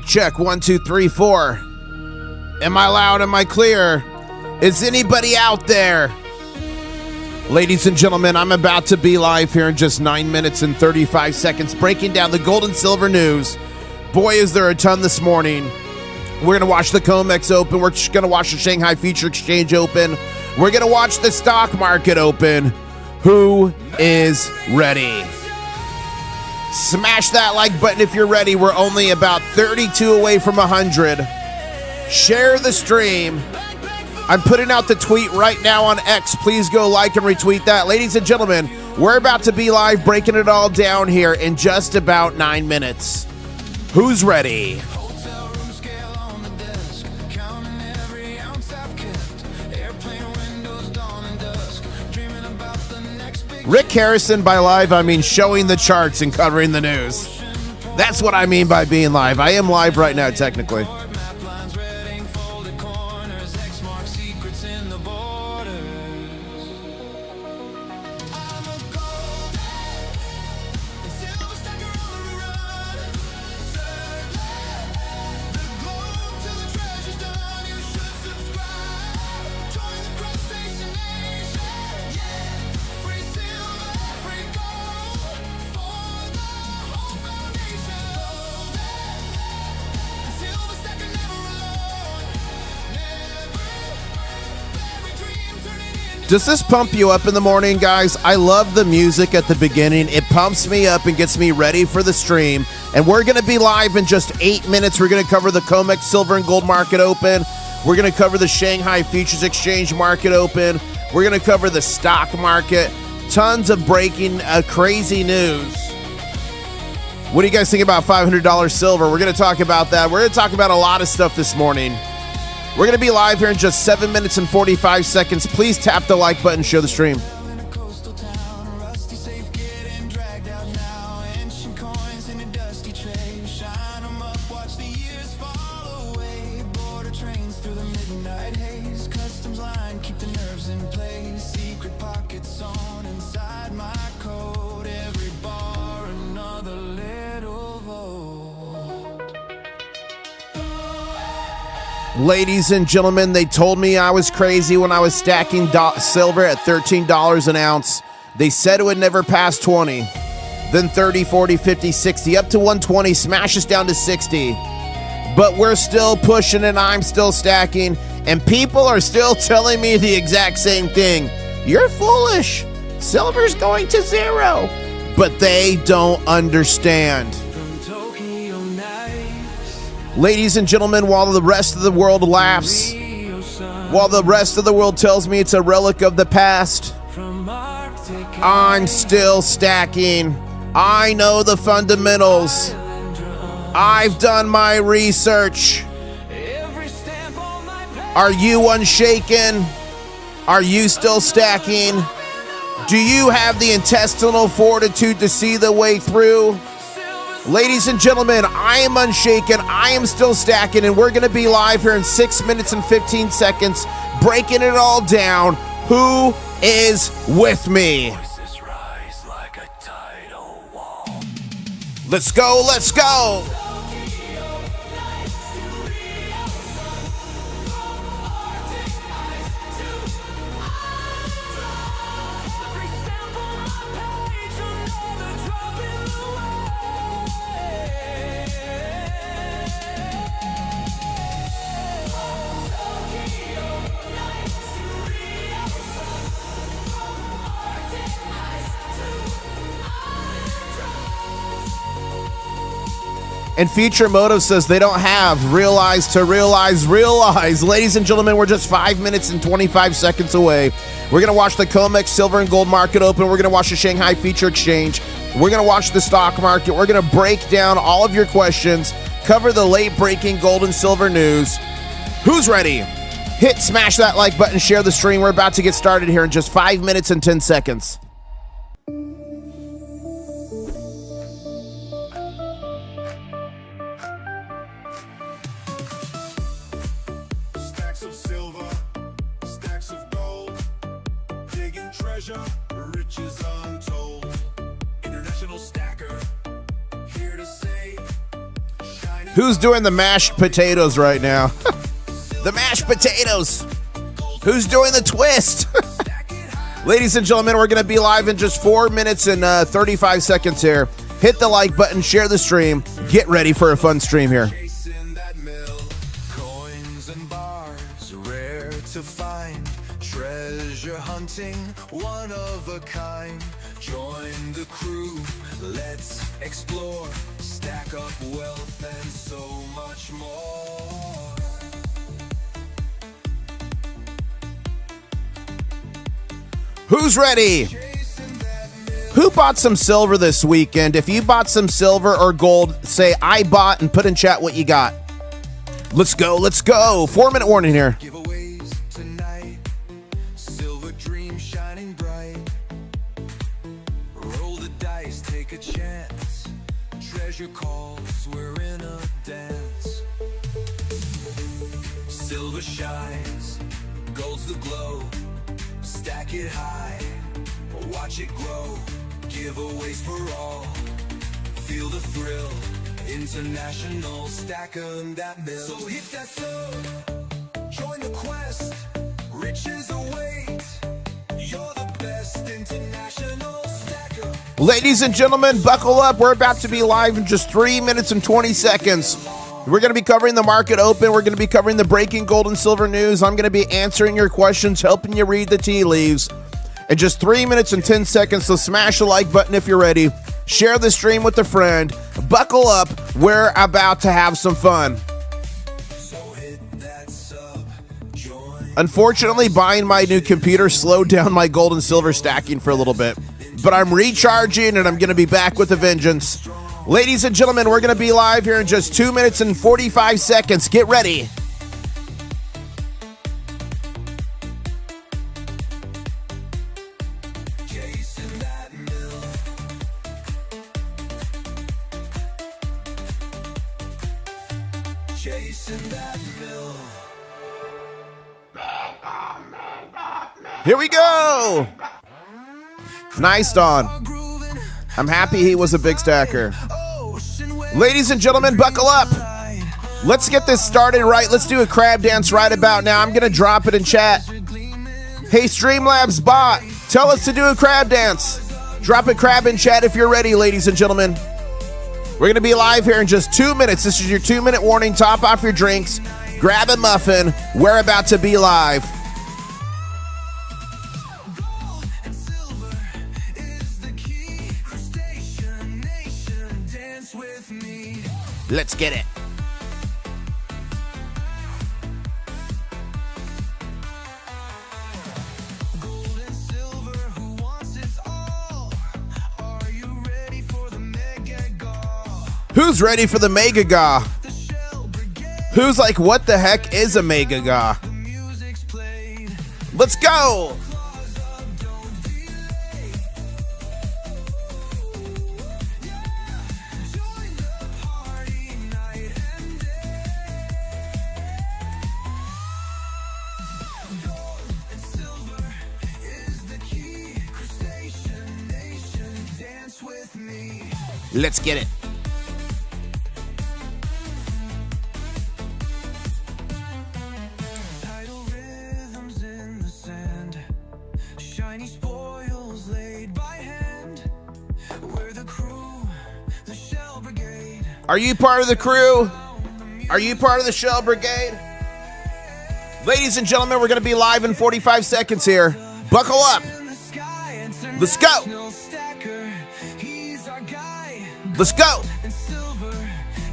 check. 1, 2, 3, 4. Am I loud? Am I clear? Is anybody out there? Ladies and gentlemen, I'm about to be live here in just 9 minutes and 35 seconds, breaking down the gold and silver news. Boy, is there a ton this morning. We're going to watch the COMEX open. We're going to watch the Shanghai Future Exchange open. We're going to watch the stock market open. Who is ready? Smash that like button if you're ready. We're only about 32 away from 100. Share the stream. I'm putting out the tweet right now on X. Please go like and retweet that. Ladies and gentlemen, we're about to be live, breaking it all down here in just about 9 minutes. Who's ready? Rick Harrison, by live, I mean showing the charts and covering the news. That's what I mean by being live. I am live right now, technically. Does this pump you up in the morning, guys? I love the music at the beginning. It pumps me up and gets me ready for the stream. And we're going to be live in just 8 minutes. We're going to cover the COMEX Silver and Gold Market Open. We're going to cover the Shanghai Futures Exchange Market Open. We're going to cover the stock market. Tons of breaking crazy news. What do you guys think about $500 silver? We're going to talk about that. We're going to talk about a lot of stuff this morning. We're going to be live here in just 7 minutes and 45 seconds. Please tap the like button, share the stream. Ladies and gentlemen, they told me I was crazy when I was stacking silver at $13 an ounce. They said it would never pass 20. Then 30, 40, 50, 60, up to 120, smashes down to 60. But we're still pushing and I'm still stacking. And people are still telling me the exact same thing. You're foolish. Silver's going to zero. But they don't understand. Ladies and gentlemen, while the rest of the world laughs, while the rest of the world tells me it's a relic of the past, I'm still stacking. I know the fundamentals. I've done my research. Are you unshaken? Are you still stacking? Do you have the intestinal fortitude to see the way through? Ladies and gentlemen, I am unshaken, I am still stacking, and we're going to be live here in 6 minutes and 15 seconds, breaking it all down. Who is with me? Let's go, let's go! And Future Motive says they don't have realize to realize. Ladies and gentlemen, we're just 5 minutes and 25 seconds away. We're going to watch the COMEX Silver and Gold Market Open. We're going to watch the Shanghai Future Exchange. We're going to watch the stock market. We're going to break down all of your questions, cover the late breaking gold and silver news. Who's ready? Smash that like button, share the stream. We're about to get started here in just 5 minutes and 10 seconds. Riches untold. International stacker, here to say, shining Who's doing the mashed potatoes right now? The mashed potatoes. Who's doing the twist? Ladies and gentlemen, we're going to be live in just 4 minutes and 35 seconds here. Hit the like button, share the stream. Get ready for a fun stream here. Coins and bars, rare to find. Treasure hunting, one of a kind. Join the crew, let's explore. Stack up wealth and so much more. Who's ready? Who bought some silver this weekend? If you bought some silver or gold, say I bought and put in chat what you got. Let's go, let's go. 4 minute warning here. Giveaways tonight, silver dream shining bright. Roll the dice, take a chance. Treasure calls, we're in a dance. Silver shines, gold's the glow. Stack it high, watch it grow. Giveaways for all, feel the thrill. International, stack 'em that mill. So hit that sub, join the quest. Riches await, you're the best international stacker. Ladies and gentlemen, buckle up. We're about to be live in just 3 minutes and 20 seconds. We're going to be covering the market open. We're going to be covering the breaking gold and silver news. I'm going to be answering your questions, helping you read the tea leaves. In just 3 minutes and 10 seconds, so smash the like button if you're ready. Share the stream with a friend. Buckle up. We're about to have some fun. So hit that sub, join. Unfortunately, buying my new computer slowed down my gold and silver stacking for a little bit. But I'm recharging and I'm going to be back with a vengeance. Ladies and gentlemen, we're going to be live here in just 2 minutes and 45 seconds. Get ready. Chasing that mill. Chasing that mill. Here we go. Nice, Don. I'm happy he was a big stacker. Ladies and gentlemen, buckle up. Let's get this started right. Let's do a crab dance right about now. I'm going to drop it in chat. Hey, Streamlabs bot, tell us to do a crab dance. Drop a crab in chat if you're ready, ladies and gentlemen. We're going to be live here in just 2 minutes. This is your 2 minute warning. Top off your drinks. Grab a muffin. We're about to be live. Let's get it. Gold and silver, who wants it all? Are you ready for the mega gaw? Who's ready for the mega gaw? The shell brigade, Who's like, what the heck is a mega gaw? the music's played. Let's go. Claws up, don't be late. Join the party night and day. Gold and silver is the key. Crustacean nation, dance with me. Let's get it. Tidal rhythms in the sand, shiny spoils laid by hand. We're the crew, the shell brigade. Are you part of the crew? Are you part of the Shell Brigade? Ladies and gentlemen, we're going to be live in 45 seconds here. Buckle up. In the sky, Let's go. international stacker. He's our guy. Let's go. And silver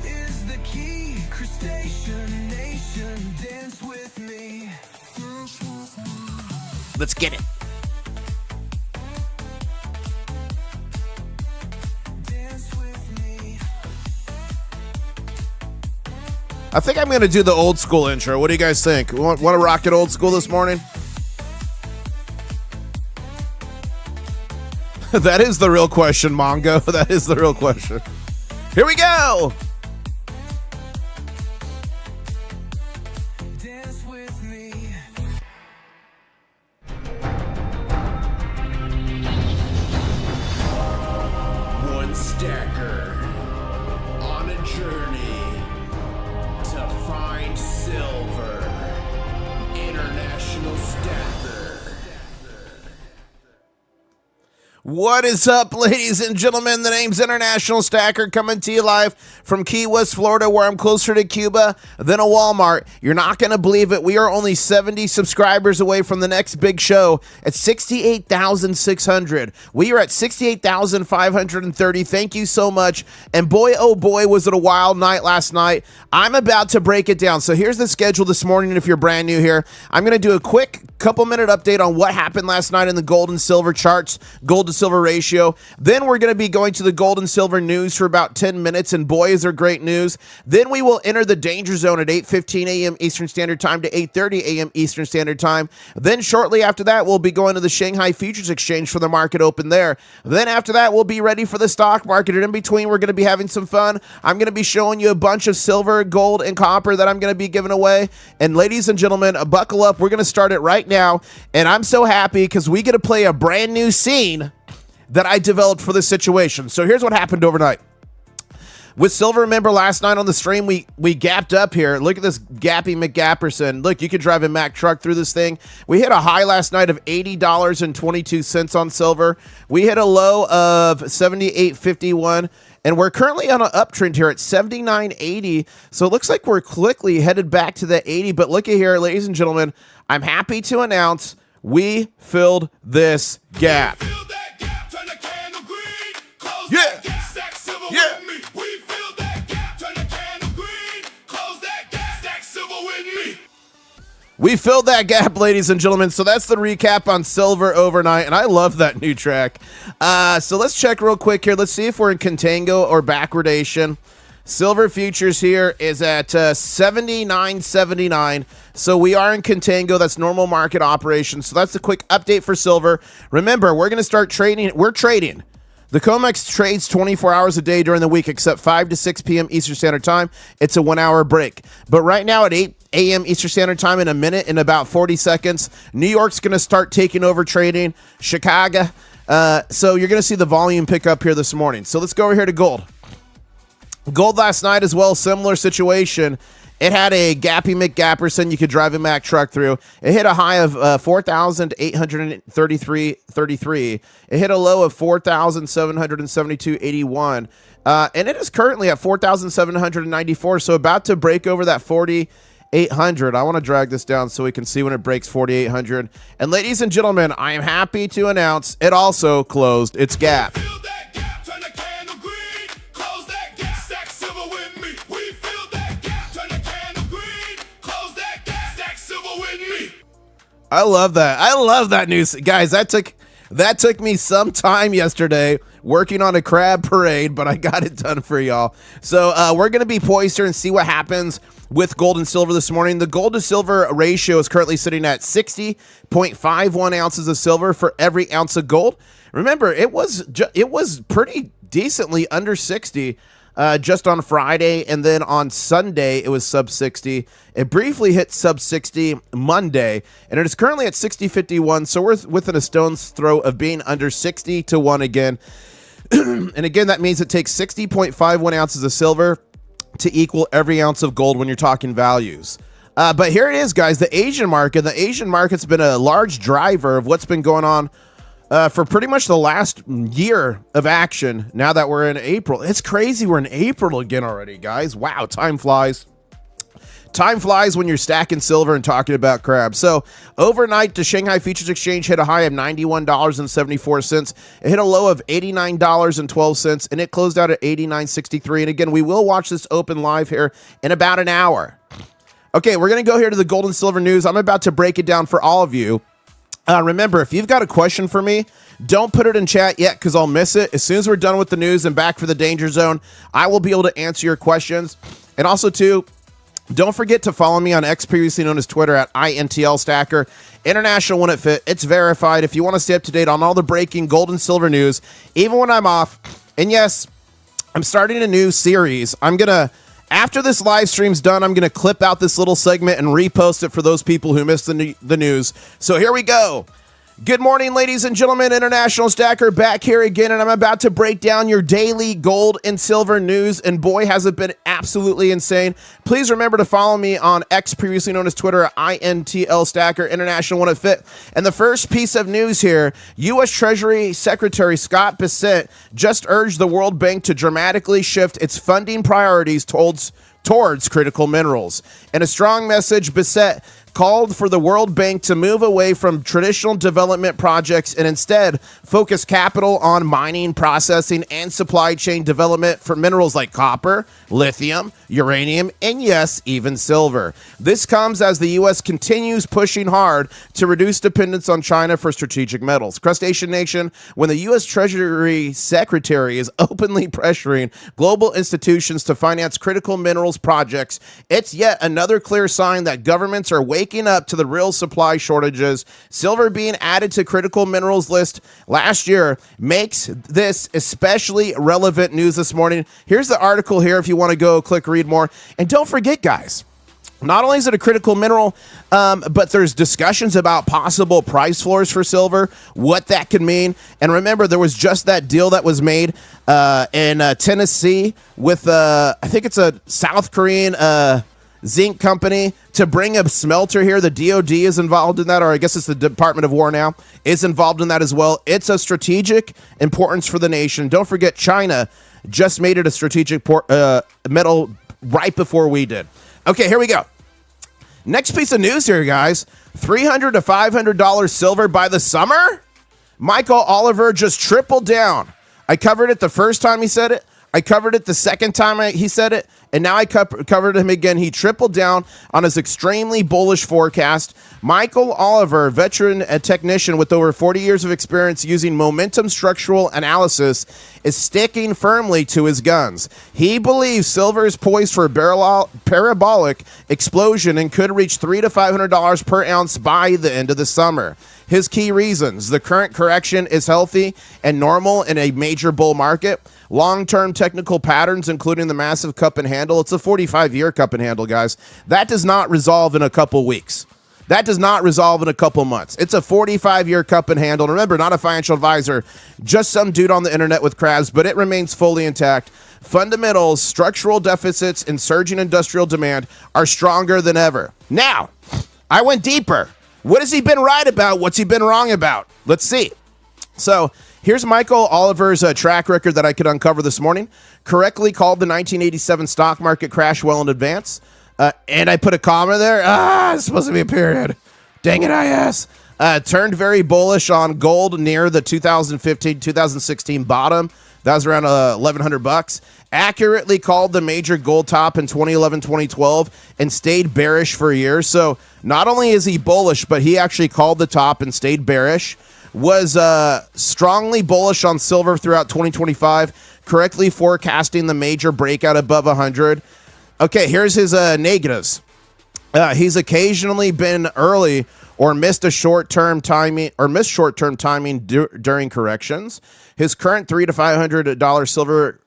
is the key. Crustacean nation, dance with me. Let's get it. Dance with me. I think I'm going to do the old school intro. What do you guys think? Want to rock it old school this morning? That is the real question, Mongo. That is the real question. Here we go. Dance with me. One stacker on a journey What is up, ladies and gentlemen? The name's International Stacker, coming to you live from Key West, Florida, where I'm closer to Cuba than a Walmart. You're not going to believe it. We are only 70 subscribers away from the next big show at 68,600. We are at 68,530. Thank you so much. And boy, oh boy, was it a wild night last night. I'm about to break it down. So here's the schedule this morning. If you're brand new here, I'm going to do a quick couple-minute update on what happened last night in the gold and silver charts, gold to silver ratio. Then we're going to be going to the gold and silver news for about 10 minutes, and boy, is there great news. Then we will enter the danger zone at 8:15 a.m. Eastern Standard Time to 8:30 a.m. Eastern Standard Time. Then shortly after that, we'll be going to the Shanghai Futures Exchange for the market open there. Then after that, we'll be ready for the stock market, and in between, we're going to be having some fun. I'm going to be showing you a bunch of silver, gold, and copper that I'm going to be giving away. And ladies and gentlemen, buckle up. We're going to start it right now, and I'm so happy because we get to play a brand new scene that I developed for this situation. So here's what happened overnight. With silver, remember last night on the stream, we gapped up here. Look at this Gappy McGapperson. Look, you could drive a Mack truck through this thing. We hit a high last night of $80.22 on silver. We hit a low of $78.51. And we're currently on an uptrend here at $79.80. So it looks like we're quickly headed back to the 80. But look at here, ladies and gentlemen, I'm happy to announce we filled this gap. Yeah. Yeah. We filled that gap, ladies and gentlemen. So that's the recap on silver overnight, and I love that new track. So let's check real quick here. Let's see if we're in contango or backwardation. Silver futures here is at 79.79. So we are in contango. That's normal market operation. So that's a quick update for silver. Remember, we're going to start trading. We're trading. The COMEX trades 24 hours a day during the week, except 5 to 6 p.m. Eastern Standard Time. It's a 1 hour break. But right now at 8 a.m. Eastern Standard Time, in a minute, in about 40 seconds, New York's going to start taking over trading. Chicago. So you're going to see the volume pick up here this morning. So let's go over here to gold. Gold last night as well, similar situation. It had a Gappy McGapperson you could drive a Mack truck through. It hit a high of 4,833.33. It hit a low of 4,772.81. And it is currently at 4,794, so about to break over that 4,800. I want to drag this down so we can see when it breaks 4,800. And ladies and gentlemen, I am happy to announce it also closed its gap. I love that. I love that news, guys. That took me some time yesterday working on a crab parade, but I got it done for y'all. So we're gonna be poised here and see what happens with gold and silver this morning. The gold to silver ratio is currently sitting at 60.51 ounces of silver for every ounce of gold. Remember, it was pretty decently under 60. Just on Friday, and then on Sunday it was sub 60. It briefly hit sub 60 Monday, and it is currently at 60.51, so we're within a stone's throw of being under 60 to 1 again. And again, that means it takes 60.51 ounces of silver to equal every ounce of gold when you're talking values. But here it is, guys, the Asian market. The Asian market's been a large driver of what's been going on for pretty much the last year of action. Now that we're in April, it's crazy. We're in April again already, guys. Wow, time flies. Time flies when you're stacking silver and talking about crab. So overnight, the Shanghai Futures Exchange hit a high of $91.74. It hit a low of $89.12, and it closed out at $89.63. And again, we will watch this open live here in about an hour. Okay, we're going to go here to the gold and silver news. I'm about to break it down for all of you. Remember, if you've got a question for me, don't put it in chat yet because I'll miss it. As soon as we're done with the news and back for the danger zone, I will be able to answer your questions. And also, too, don't forget to follow me on X, previously known as Twitter, at INTL Stacker. International when it fit. It's verified. If you want to stay up to date on all the breaking gold and silver news, even when I'm off. And yes, I'm starting a new series. After this live stream's done, I'm going to clip out this little segment and repost it for those people who missed the news. So here we go. Good morning, ladies and gentlemen. International Stacker back here again, and I'm about to break down your daily gold and silver news, and boy, has it been absolutely insane. Please remember to follow me on X, previously known as Twitter, INTL Stacker, International One of Fit. And the first piece of news here, U.S. Treasury Secretary Scott Bessent just urged the World Bank to dramatically shift its funding priorities towards critical minerals. In a strong message, Bessent called for the World Bank to move away from traditional development projects and instead focus capital on mining, processing, and supply chain development for minerals like copper, lithium, uranium, and yes, even silver. This comes as the U.S. continues pushing hard to reduce dependence on China for strategic metals. Crustacean Nation, when the U.S. Treasury Secretary is openly pressuring global institutions to finance critical minerals projects, it's yet another clear sign that governments are waking up to the real supply shortages. Silver being added to critical minerals list last year makes this especially relevant news this morning. Here's the article here if you want to go click read more. And don't forget, guys, not only is it a critical mineral, but there's discussions about possible price floors for silver, what that could mean. And remember, there was just that deal that was made in Tennessee with, I think it's a South Korean zinc company to bring a smelter here. The DOD is involved in that, or I guess it's the Department of War now, is involved in that as well. It's a strategic importance for the nation. Don't forget, China just made it a strategic metal right before we did. Okay, here we go. Next piece of news here, guys. $300 to $500 silver by the summer? Michael Oliver just tripled down. I covered it the first time he said it. I covered it the second time he said it, and now I covered him again. He tripled down on his extremely bullish forecast. Michael Oliver, veteran technician with over 40 years of experience using momentum structural analysis, is sticking firmly to his guns. He believes silver is poised for a parabolic explosion and could reach $300 to $500 per ounce by the end of the summer. His key reasons: the current correction is healthy and normal in a major bull market. Long-term technical patterns, including the massive cup and handle. It's a 45-year cup and handle, guys. That does not resolve in a couple weeks. That does not resolve in a couple months. It's a 45-year cup and handle. Remember, not a financial advisor, just some dude on the internet with crabs, but it remains fully intact. Fundamentals, structural deficits, and surging industrial demand are stronger than ever. Now, I went deeper. What has he been right about? What's he been wrong about? Let's see. So here's Michael Oliver's track record that I could uncover this morning. Correctly called the 1987 stock market crash well in advance. And I put a comma there. It's supposed to be a period. Dang it, IS. Turned very bullish on gold near the 2015-2016 bottom. That was around $1,100. Accurately called the major gold top in 2011-2012 and stayed bearish for years. So not only is he bullish, but he actually called the top and stayed bearish. Was strongly bullish on silver throughout 2025, correctly forecasting the major breakout above 100. Okay, here's his negatives. He's occasionally been early or missed short-term timing during corrections. His current $300 to $500 silver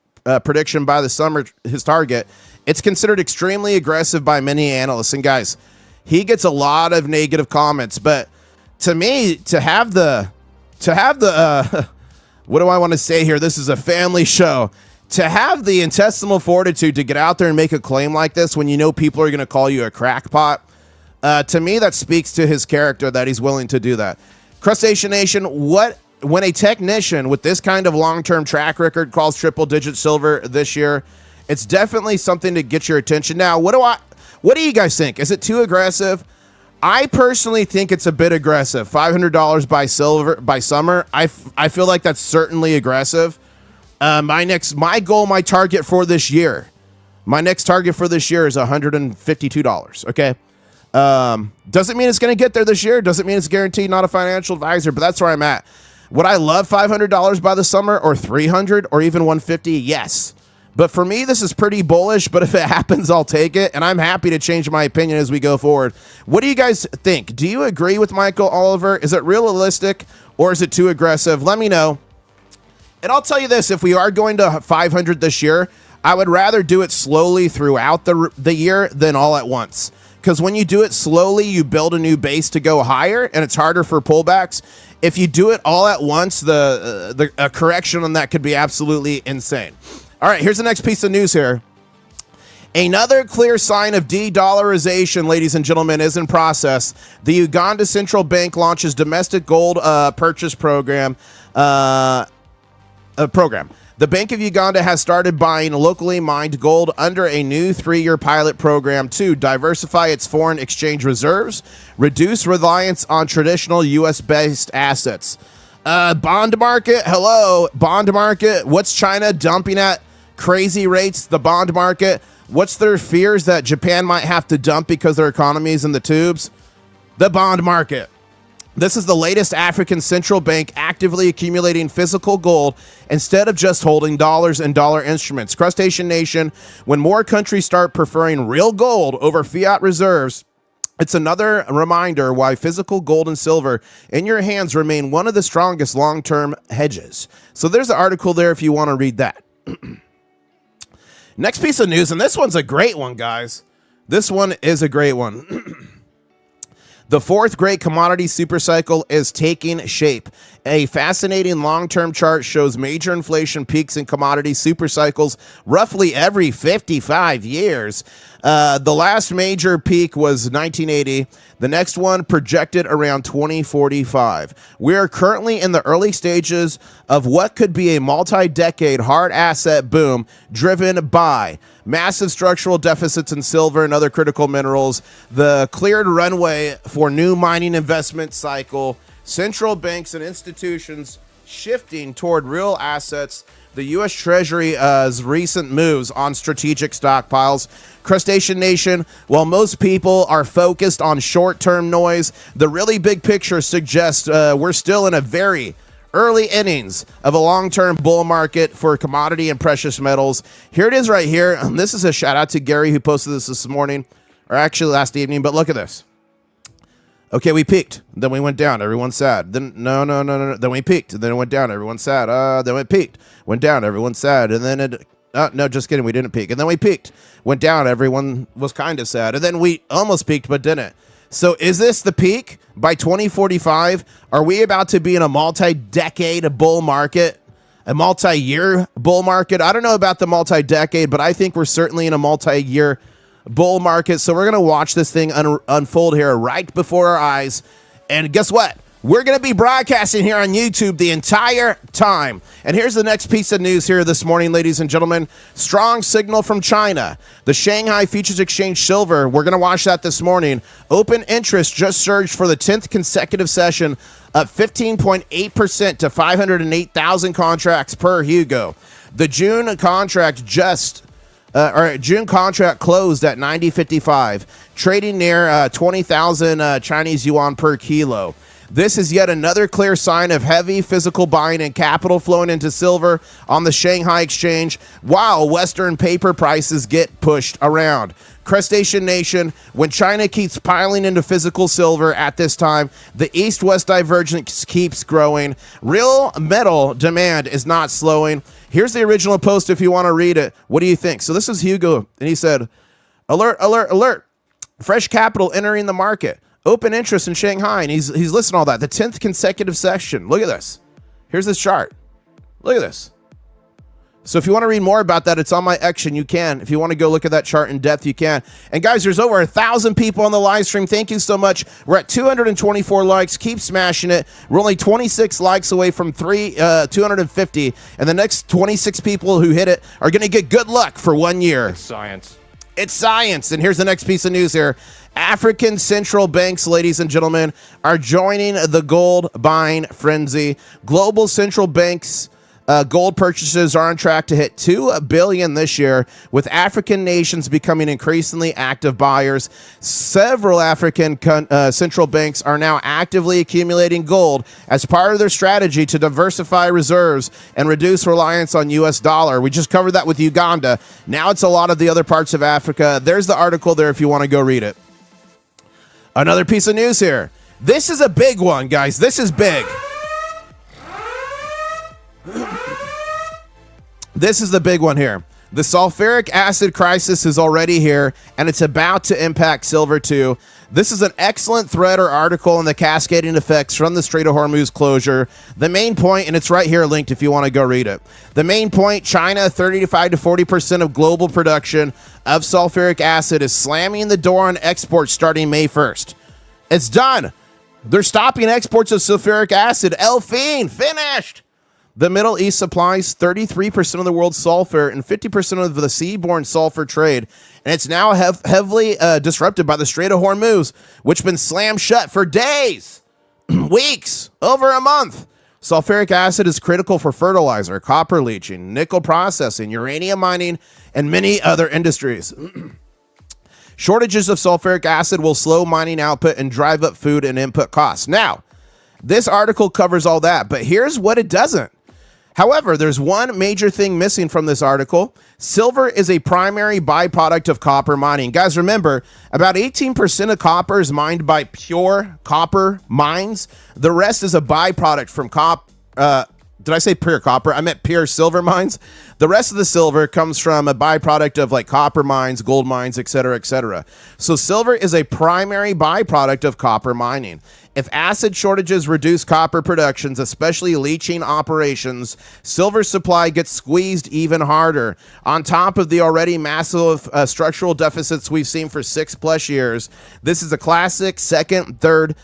prediction by the summer, his target, it's considered extremely aggressive by many analysts. And guys, he gets a lot of negative comments, but to me, to have the what do I want to say here? This is a family show. To have the intestinal fortitude to get out there and make a claim like this when you know people are going to call you a crackpot, to me, that speaks to his character that he's willing to do that. Crustacean Nation, when a technician with this kind of long-term track record calls triple-digit silver this year, it's definitely something to get your attention. Now, what do you guys think? Is it too aggressive? I personally think it's a bit aggressive. $500 by summer. I feel like that's certainly aggressive. My target for this year, my next target for this year is $152. Okay. Doesn't mean it's going to get there this year. Doesn't mean it's guaranteed. Not a financial advisor, but that's where I'm at. Would I love $500 by the summer or $300 or even $150? Yes. But for me, this is pretty bullish, but if it happens, I'll take it, and I'm happy to change my opinion as we go forward. What do you guys think? Do you agree with Michael Oliver? Is it realistic, or is it too aggressive? Let me know. And I'll tell you this, if we are going to 500 this year, I would rather do it slowly throughout the year than all at once. because when you do it slowly, you build a new base to go higher, and it's harder for pullbacks. If you do it all at once, the correction on that could be absolutely insane. All right, here's the next piece of news here. Another clear sign of de-dollarization, ladies and gentlemen, is in process. The Uganda Central Bank launches domestic gold purchase program. The Bank of Uganda has started buying locally mined gold under a new 3-year pilot program to diversify its foreign exchange reserves, reduce reliance on traditional U.S.-based assets. Bond market, hello, bond market. What's China dumping at crazy rates? The bond market. What's their fears that Japan might have to dump because their economy is in the tubes? The bond market. This is the latest African central bank actively accumulating physical gold instead of just holding dollars and dollar instruments. Crustacean Nation, when more countries start preferring real gold over fiat reserves, it's another reminder why physical gold and silver in your hands remain one of the strongest long-term hedges. So there's an article there if you want to read that. Next piece of news, and this one's a great one, guys. This one is a great one. The fourth great commodity supercycle is taking shape. A fascinating long-term chart shows major inflation peaks in commodity supercycles roughly every 55 years. The last major peak was 1980. The next one projected around 2045. We are currently in the early stages of what could be a multi-decade hard asset boom driven by massive structural deficits in silver and other critical minerals, the cleared runway for new mining investment cycle, central banks and institutions shifting toward real assets, the U.S. Treasury's recent moves on strategic stockpiles. Crustacean Nation, while most people are focused on short-term noise, the really big picture suggests we're still in a very early innings of a long-term bull market for commodity and precious metals. Here it is right here. This is a shout-out to Gary who posted this morning, or actually last evening, but look at this. Okay, we peaked. Then we went down. Everyone's sad. Then no. Then we peaked. Then it went down. Everyone's sad. Then it peaked. Went down. Everyone's sad. And then it... no, just kidding. We didn't peak. And then we peaked. Went down. Everyone was kind of sad. And then we almost peaked, but didn't. So is this the peak? By 2045, are we about to be in a multi-decade bull market? A multi-year bull market? I don't know about the multi-decade, but I think we're certainly in a multi-year bull market. So we're going to watch this thing unfold here right before our eyes. And guess what? We're going to be broadcasting here on YouTube the entire time. And here's the next piece of news here this morning, ladies and gentlemen. Strong signal from China. The Shanghai Futures Exchange Silver, we're going to watch that this morning. Open interest just surged for the 10th consecutive session, up 15.8% to 508,000 contracts per Hugo. The June contract June contract closed at 90.55, trading near 20,000 Chinese yuan per kilo. This is yet another clear sign of heavy physical buying and capital flowing into silver on the Shanghai exchange, while Western paper prices get pushed around. Crustacean Nation, when China keeps piling into physical silver at this time, the east-west divergence keeps growing. Real metal demand is not slowing. Here's the original post if you want to read it. What do you think? So this is Hugo, and he said, alert, alert, alert. Fresh capital entering the market. Open interest in Shanghai, and he's listing all that. The 10th consecutive session. Look at this. Here's this chart. Look at this. So if you want to read more about that, it's on my Action. You can. If you want to go look at that chart in depth, you can. And guys, there's over 1,000 people on the live stream. Thank you so much. We're at 224 likes. Keep smashing it. We're only 26 likes away from 250. And the next 26 people who hit it are going to get good luck for 1 year. It's science. It's science. And here's the next piece of news here. African central banks, ladies and gentlemen, are joining the gold buying frenzy. Global central banks gold purchases are on track to hit $2 billion this year, with African nations becoming increasingly active buyers. Several African central banks are now actively accumulating gold as part of their strategy to diversify reserves and reduce reliance on U.S. dollar. We just covered that with Uganda. Now it's a lot of the other parts of Africa. There's the article there if you want to go read it. Another piece of news here. This is a big one, guys. This is big. This is the big one here. The sulfuric acid crisis is already here, and it's about to impact silver too. This is an excellent thread or article on the cascading effects from the Strait of Hormuz closure. The main point, and it's right here linked if you want to go read it. The main point, China, 35 to 40% of global production of sulfuric acid is slamming the door on exports starting May 1st. It's done. They're stopping exports of sulfuric acid. Fiend, finished. The Middle East supplies 33% of the world's sulfur and 50% of the seaborne sulfur trade, and it's now heavily disrupted by the Strait of Hormuz, which has been slammed shut for days, weeks, over a month. Sulfuric acid is critical for fertilizer, copper leaching, nickel processing, uranium mining, and many other industries. Shortages of sulfuric acid will slow mining output and drive up food and input costs. Now, this article covers all that, but here's what it doesn't. However, there's one major thing missing from this article. Silver is a primary byproduct of copper mining. Guys, remember, about 18% of copper is mined by pure copper mines. The rest is a byproduct from did I say pure copper? I meant pure silver mines. The rest of the silver comes from a byproduct of like copper mines, gold mines, et cetera, et cetera. So silver is a primary byproduct of copper mining. If acid shortages reduce copper productions, especially leaching operations, silver supply gets squeezed even harder. On top of the already massive structural deficits we've seen for 6+ years, this is a classic second, third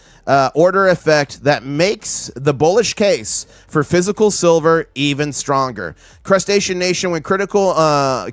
order effect that makes the bullish case for physical silver even stronger. Crustacean Nation, when critical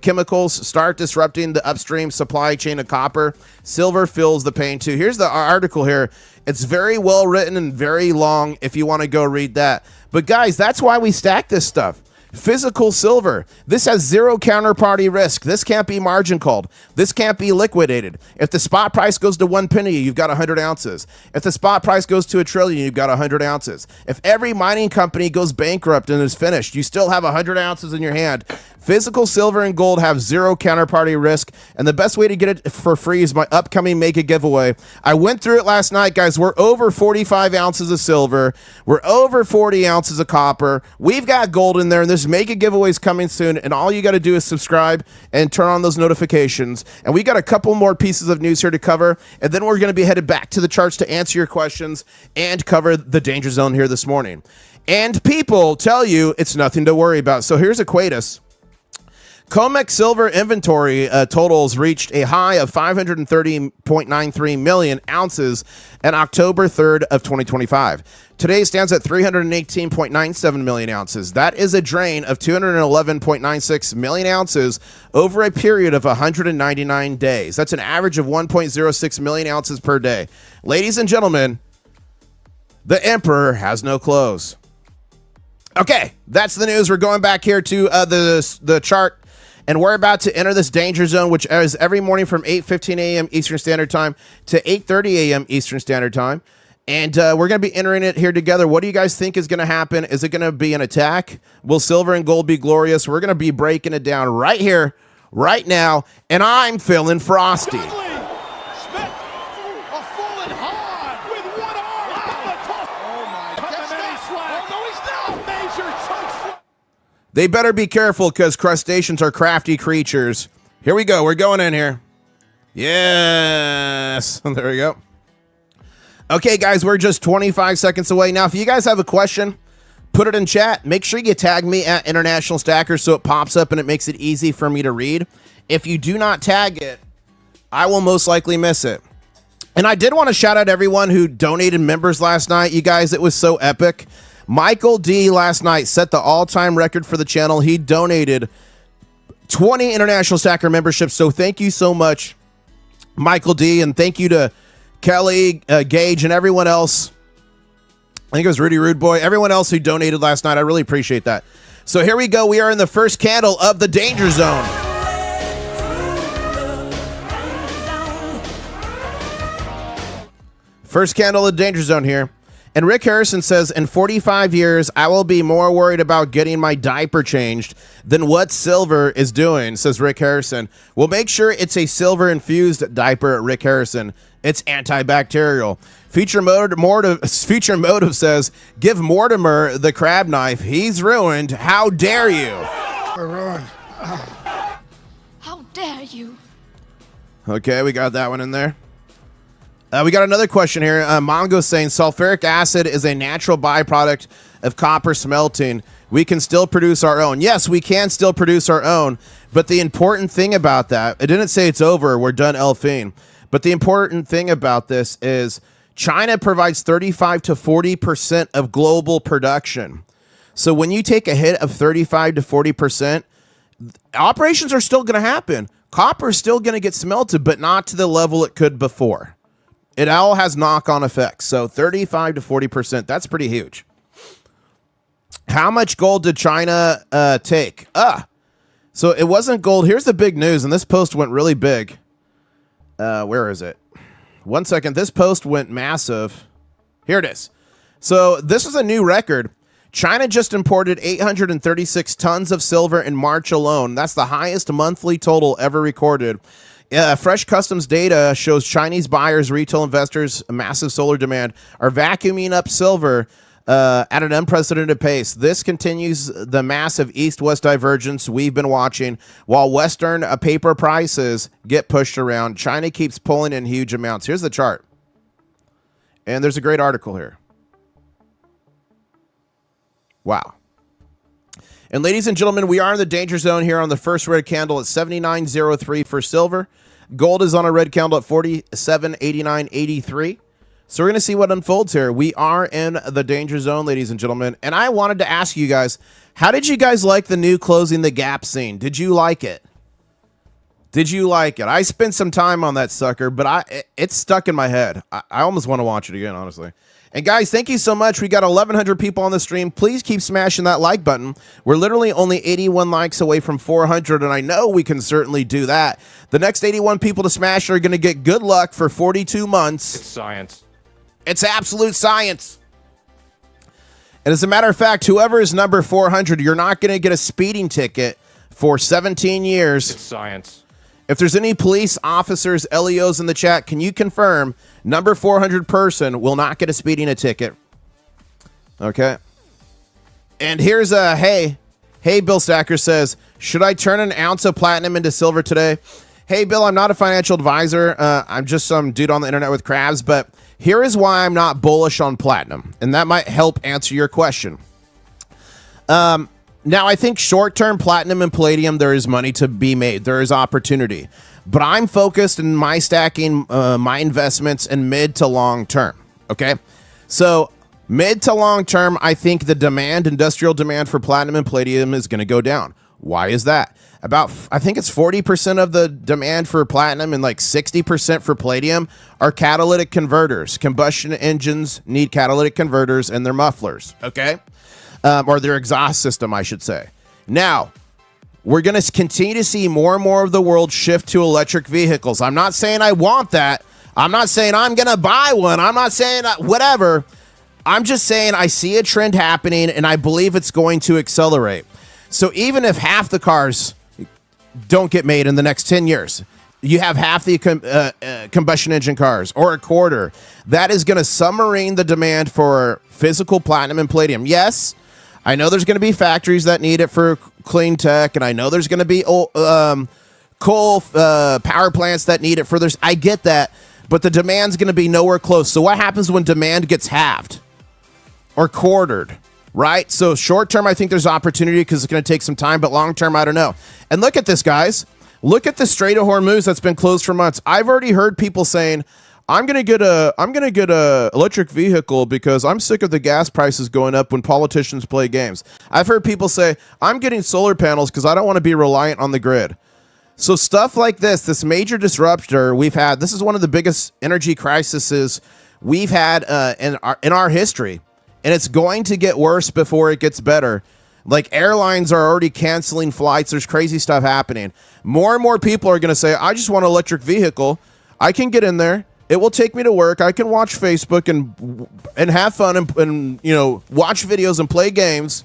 chemicals start disrupting the upstream supply chain of copper, silver feels the pain too. Here's the article here. It's very well written and very long if you want to go read that. But guys, that's why we stack this stuff. Physical silver. This has zero counterparty risk. This can't be margin called. This can't be liquidated. If the spot price goes to 1 penny, you've got 100 ounces. If the spot price goes to $1 trillion, you've got 100 ounces. If every mining company goes bankrupt and is finished, you still have 100 ounces in your hand. Physical silver and gold have zero counterparty risk, and the best way to get it for free is my upcoming Make a Giveaway. I went through it last night, guys. We're over 45 ounces of silver. We're over 40 ounces of copper. We've got gold in there, and this Make a Giveaway is coming soon, and all you got to do is subscribe and turn on those notifications. And we got a couple more pieces of news here to cover, and then we're going to be headed back to the charts to answer your questions and cover the danger zone here this morning. And people tell you it's nothing to worry about. So here's Equatus. COMEX silver inventory totals reached a high of 530.93 million ounces on October 3rd of 2025. Today stands at 318.97 million ounces. That is a drain of 211.96 million ounces over a period of 199 days. That's an average of 1.06 million ounces per day. Ladies and gentlemen, the emperor has no clothes. Okay, that's the news. We're going back here to the chart. And we're about to enter this danger zone, which is every morning from 8:15 a.m. Eastern Standard Time to 8:30 a.m. Eastern Standard Time. And we're going to be entering it here together. What do you guys think is going to happen? Is it going to be an attack? Will silver and gold be glorious? We're going to be breaking it down right here, right now. And I'm feeling frosty. They better be careful because crustaceans are crafty creatures. Here we go. We're going in here. Yes. There we go. Okay, guys, we're just 25 seconds away. Now, if you guys have a question, put it in chat. Make sure you tag me at International Stacker so it pops up and it makes it easy for me to read. If you do not tag it, I will most likely miss it. And I did want to shout out everyone who donated members last night. You guys, it was so epic. Michael D last night set the all-time record for the channel. He donated 20 International Stacker memberships. So thank you so much, Michael D. And thank you to Kelly, Gage, and everyone else. I think it was Rudy Rude Boy. Everyone else who donated last night. I really appreciate that. So here we go. We are in the first candle of the danger zone. First candle of the danger zone here. And Rick Harrison says, in 45 years, I will be more worried about getting my diaper changed than what silver is doing, says Rick Harrison. Well, make sure it's a silver-infused diaper, Rick Harrison. It's antibacterial. Future Motive says, give Mortimer the crab knife. He's ruined. How dare you? We're ruined. dare you? Okay, we got that one in there. We got another question here. Mongo saying sulfuric acid is a natural byproduct of copper smelting. We can still produce our own. Yes, we can still produce our own. But the important thing about that, it didn't say it's over. We're done Elfine. But the important thing about this is China provides 35 to 40% of global production. So when you take a hit of 35 to 40%, operations are still going to happen. Copper is still going to get smelted, but not to the level it could before. It all has knock-on effects. So 35 to 40%, that's pretty huge. How much gold did China take? So it wasn't gold. Here's the big news, and this post went really big. Where is it? 1 second. This post went massive. Here it is. So this is a new record. China just imported 836 tons of silver in March alone. That's the highest monthly total ever recorded. Fresh customs data shows Chinese buyers, retail investors, massive solar demand are vacuuming up silver at an unprecedented pace. This continues the massive east-west divergence we've been watching. While Western paper prices get pushed around, China keeps pulling in huge amounts. Here's the chart. And there's a great article here. Wow. And ladies and gentlemen, we are in the danger zone here on the first red candle at 79.03 for silver. Gold is on a red candle at 47.89.83. So we're going to see what unfolds here. We are in the danger zone, ladies and gentlemen. And I wanted to ask you guys, how did you guys like the new Closing the Gap scene? Did you like it? Did you like it? I spent some time on that sucker, but it's stuck in my head. I almost want to watch it again, honestly. And guys, thank you so much. We got 1,100 people on the stream. Please keep smashing that like button. We're literally only 81 likes away from 400, and I know we can certainly do that. The next 81 people to smash are going to get good luck for 42 months. It's science. It's absolute science. And as a matter of fact, whoever is number 400, you're not going to get a speeding ticket for 17 years. It's science. If there's any police officers, LEOs in the chat, can you confirm number 400 person will not get a speeding ticket? Okay. And here's a, hey, Bill Stacker says, should I turn an ounce of platinum into silver today? Hey, Bill, I'm not a financial advisor. I'm just some dude on the internet with crabs, but here is why I'm not bullish on platinum. And that might help answer your question. Now, I think short-term platinum and palladium, there is money to be made. There is opportunity. But I'm focused in my stacking my investments in mid to long term. Okay? So mid to long term, I think the demand, industrial demand for platinum and palladium is going to go down. Why is that? I think it's 40% of the demand for platinum and like 60% for palladium are catalytic converters. Combustion engines need catalytic converters in their mufflers. Okay? Or their exhaust system, I should say. Now, we're going to continue to see more and more of the world shift to electric vehicles. I'm not saying I want that. I'm not saying I'm going to buy one. I'm not saying whatever. I'm just saying I see a trend happening, and I believe it's going to accelerate. So even if half the cars don't get made in the next 10 years, you have half the combustion engine cars, or a quarter, that is going to submarine the demand for physical platinum and palladium. Yes, I know there's going to be factories that need it for clean tech, and I know there's going to be coal power plants that need it for this. I get that, but the demand's going to be nowhere close. So what happens when demand gets halved or quartered, right? So short term, I think there's opportunity because it's going to take some time, but long term, I don't know. And look at this, guys. Look at the Strait of Hormuz that's been closed for months. I've already heard people saying, I'm gonna get a electric vehicle because I'm sick of the gas prices going up when politicians play games. I've heard people say, I'm getting solar panels because I don't want to be reliant on the grid. So stuff like this major disruptor we've had, this is one of the biggest energy crises we've had in our history. And it's going to get worse before it gets better. Like airlines are already canceling flights. There's crazy stuff happening. More and more people are going to say, I just want an electric vehicle. I can get in there. It will take me to work. I can watch Facebook and have fun and watch videos and play games.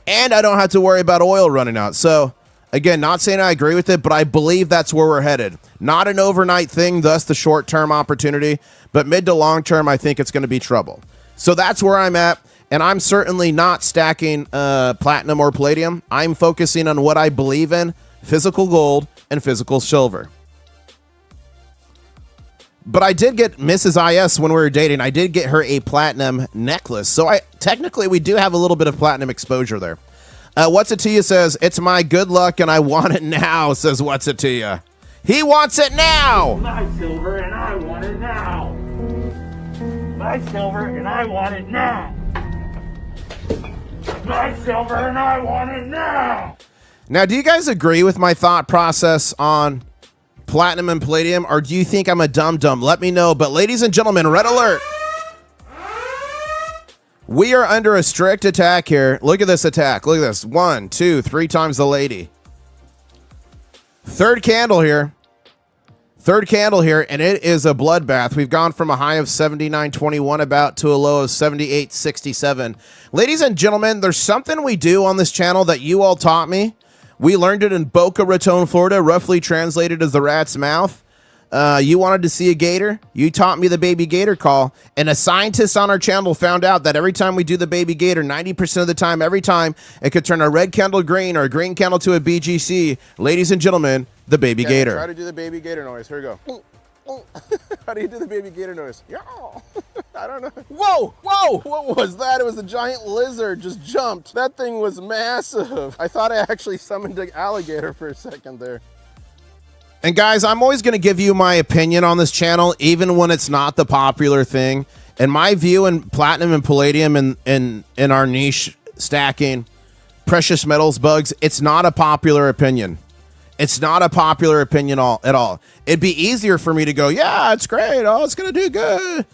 And I don't have to worry about oil running out. So, again, not saying I agree with it, but I believe that's where we're headed. Not an overnight thing, thus the short-term opportunity. But mid to long term, I think it's going to be trouble. So that's where I'm at. And I'm certainly not stacking platinum or palladium. I'm focusing on what I believe in physical gold, and physical silver. But I did get Mrs. IS when we were dating. I did get her a platinum necklace. So technically we do have a little bit of platinum exposure there. What's It To You says, it's my good luck and I want it now, says What's It To You. He wants it now. My silver and I want it now. My silver and I want it now. My silver and I want it now. Now, do you guys agree with my thought process on platinum and palladium, or do you think I'm a dum-dum? Let me know. But ladies and gentlemen, red alert. We are under a strict attack here. Look at this attack. Look at this. 1, 2, 3 times the lady. Third candle here, and it is a bloodbath. We've gone from a high of 79.21 about to a low of 78.67. Ladies and gentlemen, there's something we do on this channel that you all taught me. We learned it in Boca Raton, Florida, roughly translated as the rat's mouth. You wanted to see a gator? You taught me the baby gator call. And a scientist on our channel found out that every time we do the baby gator, 90% of the time, every time, it could turn a red candle green or a green candle to a BGC. Ladies and gentlemen, the baby gator. Try to do the baby gator noise. Here we go. How do you do the baby gator noise? Yeah. I don't know. Whoa, whoa, what was that? It was a giant lizard just jumped. That thing was massive. I thought I actually summoned an alligator for a second there. And guys, I'm always going to give you my opinion on this channel, even when it's not the popular thing. And my view in platinum and palladium in our niche stacking, precious metals, bugs, it's not a popular opinion. It's not a popular opinion at all. It'd be easier for me to go, yeah, it's great. Oh, it's going to do good.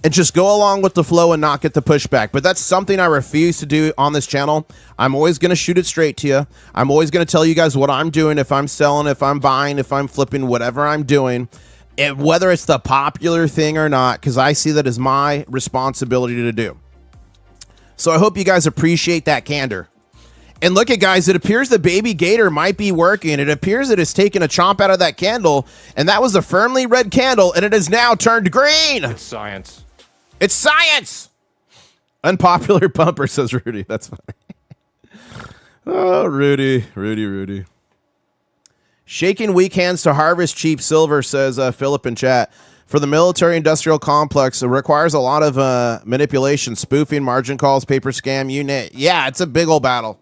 And just go along with the flow and not get the pushback. But that's something I refuse to do on this channel. I'm always going to shoot it straight to you. I'm always going to tell you guys what I'm doing, if I'm selling, if I'm buying, if I'm flipping, whatever I'm doing, whether it's the popular thing or not, because I see that as my responsibility to do. So I hope you guys appreciate that candor. And look at, guys, it appears the baby gator might be working. It appears it has taken a chomp out of that candle, and that was a firmly red candle, and it has now turned green. It's science. It's science. Unpopular bumper, says Rudy. That's funny. Oh, Rudy. Shaking weak hands to harvest cheap silver, says Philip in chat. For the military-industrial complex, it requires a lot of manipulation, spoofing, margin calls, paper scam, you name it. Yeah, it's a big old battle.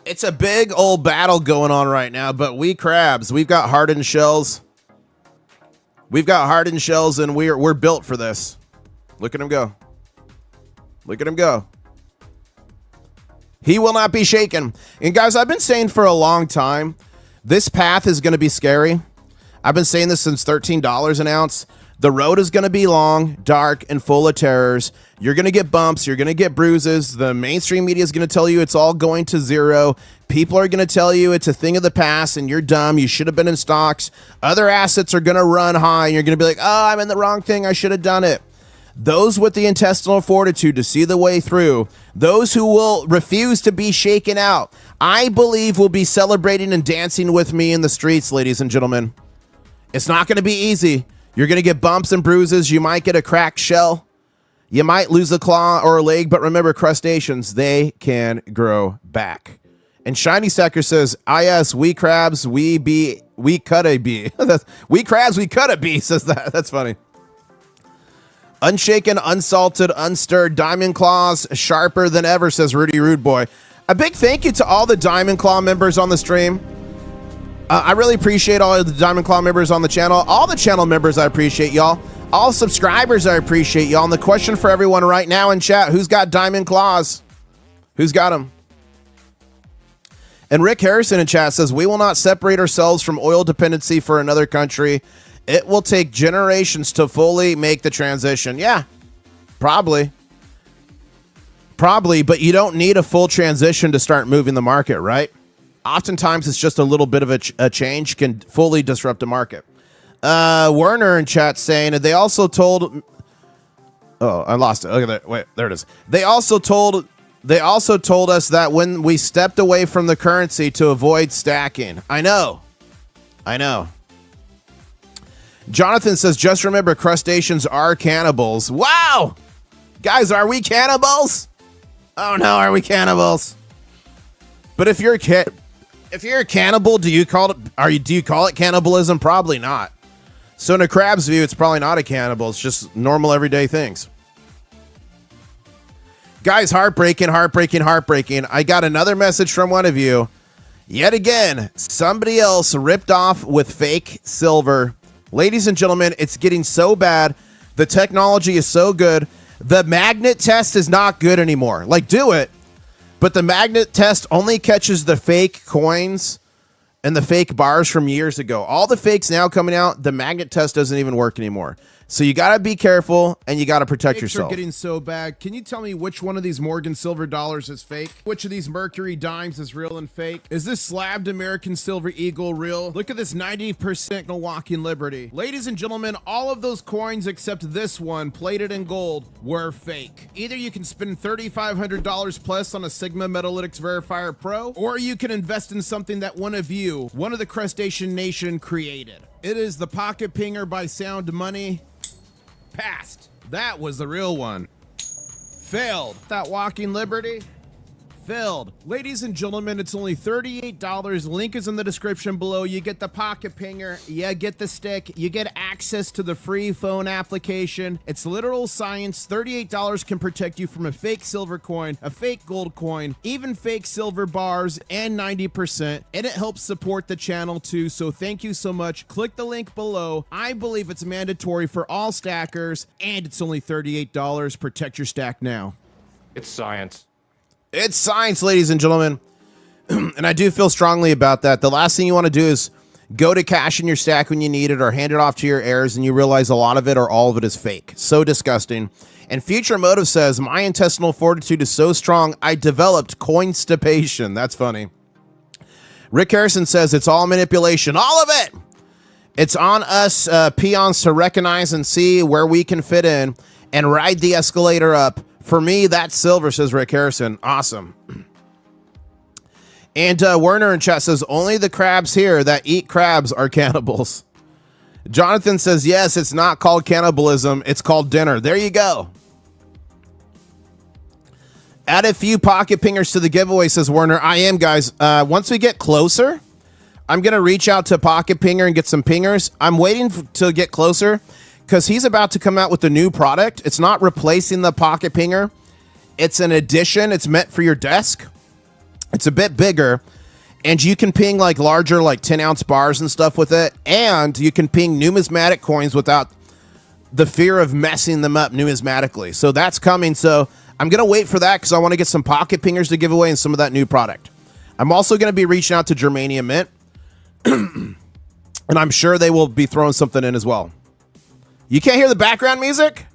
It's a big old battle going on right now, but we crabs, we've got hardened shells. We've got hardened shells, and we're built for this. Look at him go. Look at him go. He will not be shaken. And guys, I've been saying for a long time, this path is going to be scary. I've been saying this since $13 an ounce. The road is going to be long, dark, and full of terrors. You're going to get bumps. You're going to get bruises. The mainstream media is going to tell you it's all going to zero. People are going to tell you it's a thing of the past and you're dumb. You should have been in stocks. Other assets are going to run high and you're going to be like, oh, I'm in the wrong thing. I should have done it. Those with the intestinal fortitude to see the way through, those who will refuse to be shaken out, I believe will be celebrating and dancing with me in the streets, ladies and gentlemen. It's not going to be easy. You're going to get bumps and bruises. You might get a cracked shell. You might lose a claw or a leg, but remember, crustaceans, they can grow back. And Shiny Stacker says, yes, we crabs, we cut a bee. We crabs, we cut a bee, says that. That's funny. Unshaken, unsalted, unstirred, diamond claws, sharper than ever, says Rudy Rude Boy. A big thank you to all the Diamond Claw members on the stream. I really appreciate all of the Diamond Claw members on the channel. All the channel members, I appreciate y'all. All subscribers, I appreciate y'all. And the question for everyone right now in chat, who's got Diamond Claws? Who's got them? And Rick Harrison in chat says, we will not separate ourselves from oil dependency for another country. It will take generations to fully make the transition. Yeah, probably. Probably, but you don't need a full transition to start moving the market, right? Oftentimes, it's just a little bit of a change can fully disrupt the market. Werner in chat saying, they also told... Oh, I lost it. Look at that. Wait, there it is. They also told us that when we stepped away from the currency to avoid stacking. I know. Jonathan says, just remember, crustaceans are cannibals. Wow! Guys, are we cannibals? Oh no, are we cannibals? But if you're If you're a cannibal, do you call it cannibalism? Probably not. So in a crab's view, it's probably not a cannibal. It's just normal everyday things. Guys, heartbreaking. I got another message from one of you. Yet again, somebody else ripped off with fake silver. Ladies and gentlemen, it's getting so bad. The technology is so good. The magnet test is not good anymore. Like, do it. But the magnet test only catches the fake coins and the fake bars from years ago. All the fakes now coming out, the magnet test doesn't even work anymore. So you got to be careful and you got to protect yourself. Are getting so bad. Can you tell me which one of these Morgan silver dollars is fake? Which of these Mercury dimes is real and fake? Is this slabbed American silver eagle real? Look at this 90% Milwaukee Liberty. Ladies and gentlemen, all of those coins except this one, plated in gold, were fake. Either you can spend $3,500 plus on a Sigma Metalytics Verifier Pro, or you can invest in something that one of the crustacean nation created. It is the Pocket Pinger by Sound Money. Passed. That was the real one. Failed. That Walking Liberty. Failed. Ladies and gentlemen, it's only $38. Link is in the description below. You get the Pocket Pinger. You get the stick. You get access to the free phone application. It's literal science. $38 can protect you from a fake silver coin, a fake gold coin, even fake silver bars, and 90%. And it helps support the channel too. So thank you so much. Click the link below. I believe it's mandatory for all stackers, and it's only $38. Protect your stack now. It's science. It's science, ladies and gentlemen. And I do feel strongly about that. The last thing you want to do is go to cash in your stack when you need it or hand it off to your heirs and you realize a lot of it or all of it is fake. So disgusting. And Future Motive says, my intestinal fortitude is so strong, I developed coinstipation. That's funny. Rick Harrison says, it's all manipulation. All of it! It's on us peons to recognize and see where we can fit in and ride the escalator up. For me, that's silver, says Rick Harrison. Awesome. And Werner in chat says, only the crabs here that eat crabs are cannibals. Jonathan says, yes, it's not called cannibalism. It's called dinner. There you go. Add a few pocket pingers to the giveaway, says Werner. I am, guys. Once we get closer, I'm going to reach out to Pocket Pinger and get some pingers. I'm waiting to get closer, because he's about to come out with a new product. It's not replacing the Pocket Pinger. It's an addition. It's meant for your desk. It's a bit bigger. And you can ping like larger, like 10-ounce bars and stuff with it. And you can ping numismatic coins without the fear of messing them up numismatically. So that's coming. So I'm going to wait for that because I want to get some Pocket Pingers to give away and some of that new product. I'm also going to be reaching out to Germania Mint. And I'm sure they will be throwing something in as well. You can't hear the background music?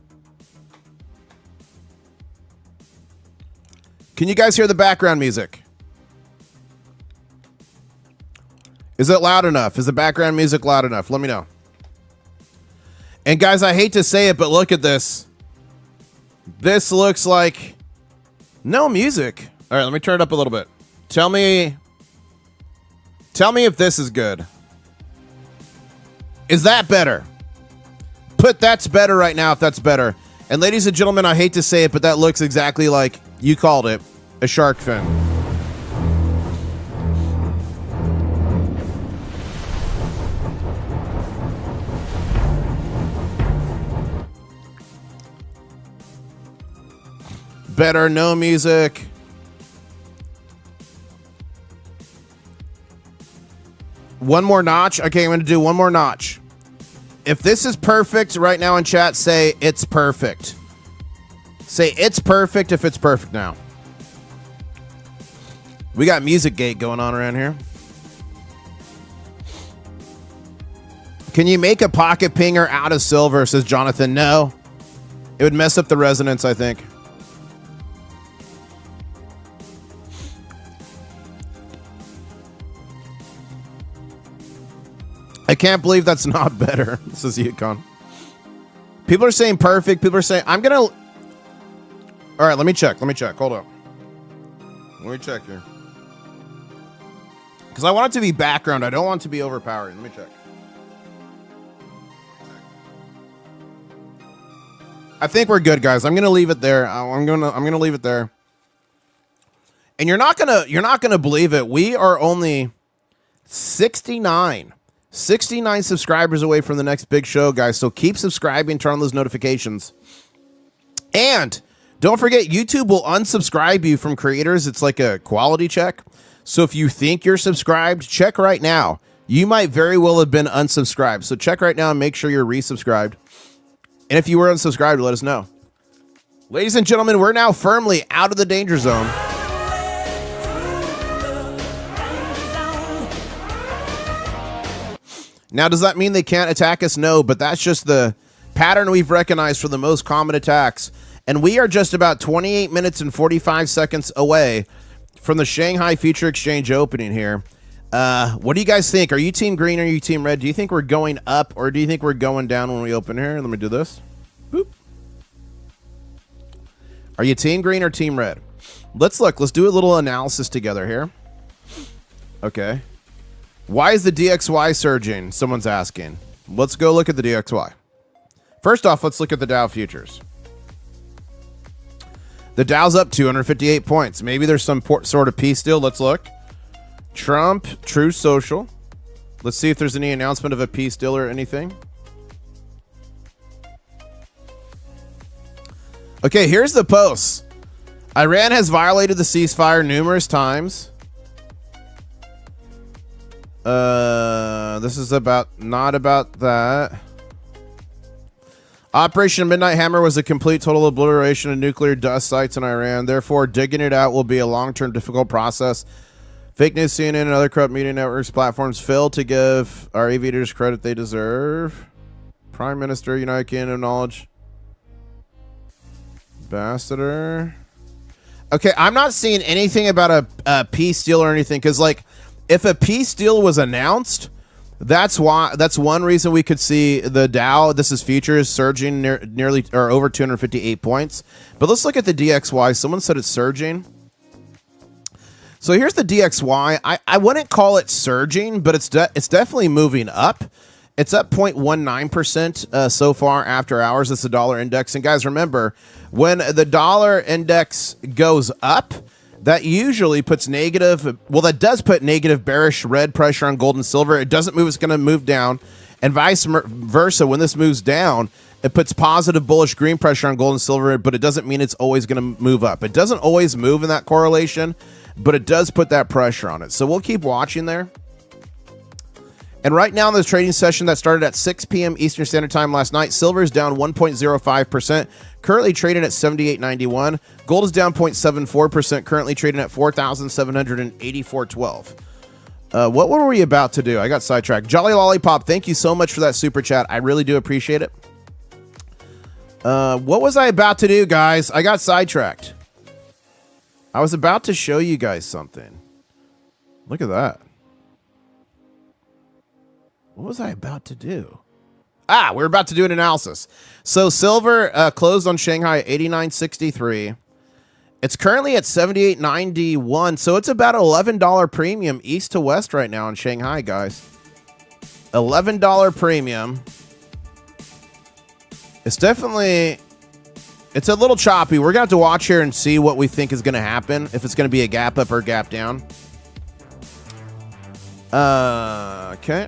Can you guys hear the background music? Is it loud enough? Is the background music loud enough? Let me know. And guys, I hate to say it, but look at this. This looks like no music. All right, let me turn it up a little bit. Tell me if this is good. Is that better? Put that's better right now if that's better. And ladies and gentlemen, I hate to say it, but that looks exactly like you called it, a shark fin. Better, no music. One more notch. Okay, I'm going to do one more notch. If this is perfect right now in chat, say it's perfect. Say it's perfect if it's perfect now. We got Music Gate going on around here. Can you make a Pocket Pinger out of silver, says Jonathan. No. It would mess up the resonance, I think. I can't believe that's not better, says Yukon. People are saying perfect. People are saying, I'm going to... All right, let me check. Hold up. Let me check here. Because I want it to be background. I don't want it to be overpowering. Let me check. I think we're good, guys. I'm going to leave it there. I'm going to leave it there. And you're not going to believe it. We are only 69 subscribers away from the next big show, guys. So keep subscribing, turn on those notifications. And don't forget, YouTube will unsubscribe you from creators. It's like a quality check. So if you think you're subscribed, check right now. You might very well have been unsubscribed. So check right now and make sure you're resubscribed. And if you were unsubscribed, let us know. Ladies and gentlemen, we're now firmly out of the danger zone. Now, does that mean they can't attack us? No, but that's just the pattern we've recognized for the most common attacks. And we are just about 28 minutes and 45 seconds away from the Shanghai Future Exchange opening here. What do you guys think? Are you team green or are you team red? Do you think we're going up or do you think we're going down when we open here? Let me do this. Boop. Are you team green or team red? Let's look. Let's do a little analysis together here. Okay. Why is the DXY surging? Someone's asking. Let's go look at the DXY. First off, let's look at the Dow futures. The Dow's up 258 points. Maybe there's some sort of peace deal. Let's look. Trump, Truth Social. Let's see if there's any announcement of a peace deal or anything. Okay, here's the post. Iran has violated the ceasefire numerous times. This is not about that. Operation Midnight Hammer was a complete total obliteration of nuclear dust sites in Iran. Therefore, digging it out will be a long-term difficult process. Fake news, CNN, and other corrupt media networks platforms fail to give our aviators credit they deserve. Prime Minister, United Kingdom knowledge. Ambassador. Okay, I'm not seeing anything about a peace deal or anything because, like, if a peace deal was announced, that's one reason we could see the Dow, this is futures, surging nearly or over 258 points. But let's look at the DXY. Someone said it's surging. So here's the DXY. I wouldn't call it surging, but it's definitely moving up. It's up 0.19% so far after hours. It's the dollar index. And guys, remember, when the dollar index goes up, that usually puts negative, well, that does put negative bearish red pressure on gold and silver. It doesn't move, it's going to move down. And vice versa, when this moves down, it puts positive bullish green pressure on gold and silver, but it doesn't mean it's always going to move up. It doesn't always move in that correlation, but it does put that pressure on it. So we'll keep watching there. And right now in this trading session that started at 6 p.m. Eastern Standard Time last night, silver is down 1.05%, currently trading at 78.91. Gold is down 0.74%, currently trading at 4,784.12. What were we about to do? I got sidetracked. Jolly Lollipop, thank you so much for that super chat. I really do appreciate it. What was I about to do, guys? I got sidetracked. I was about to show you guys something. Look at that. What was I about to do? We're about to do an analysis. So silver closed on Shanghai at 89.63. It's currently at 78.91. So it's about $11 premium east to west right now in Shanghai, guys. $11 premium. It's definitely, it's a little choppy. We're going to have to watch here and see what we think is going to happen. If it's going to be a gap up or gap down. Okay.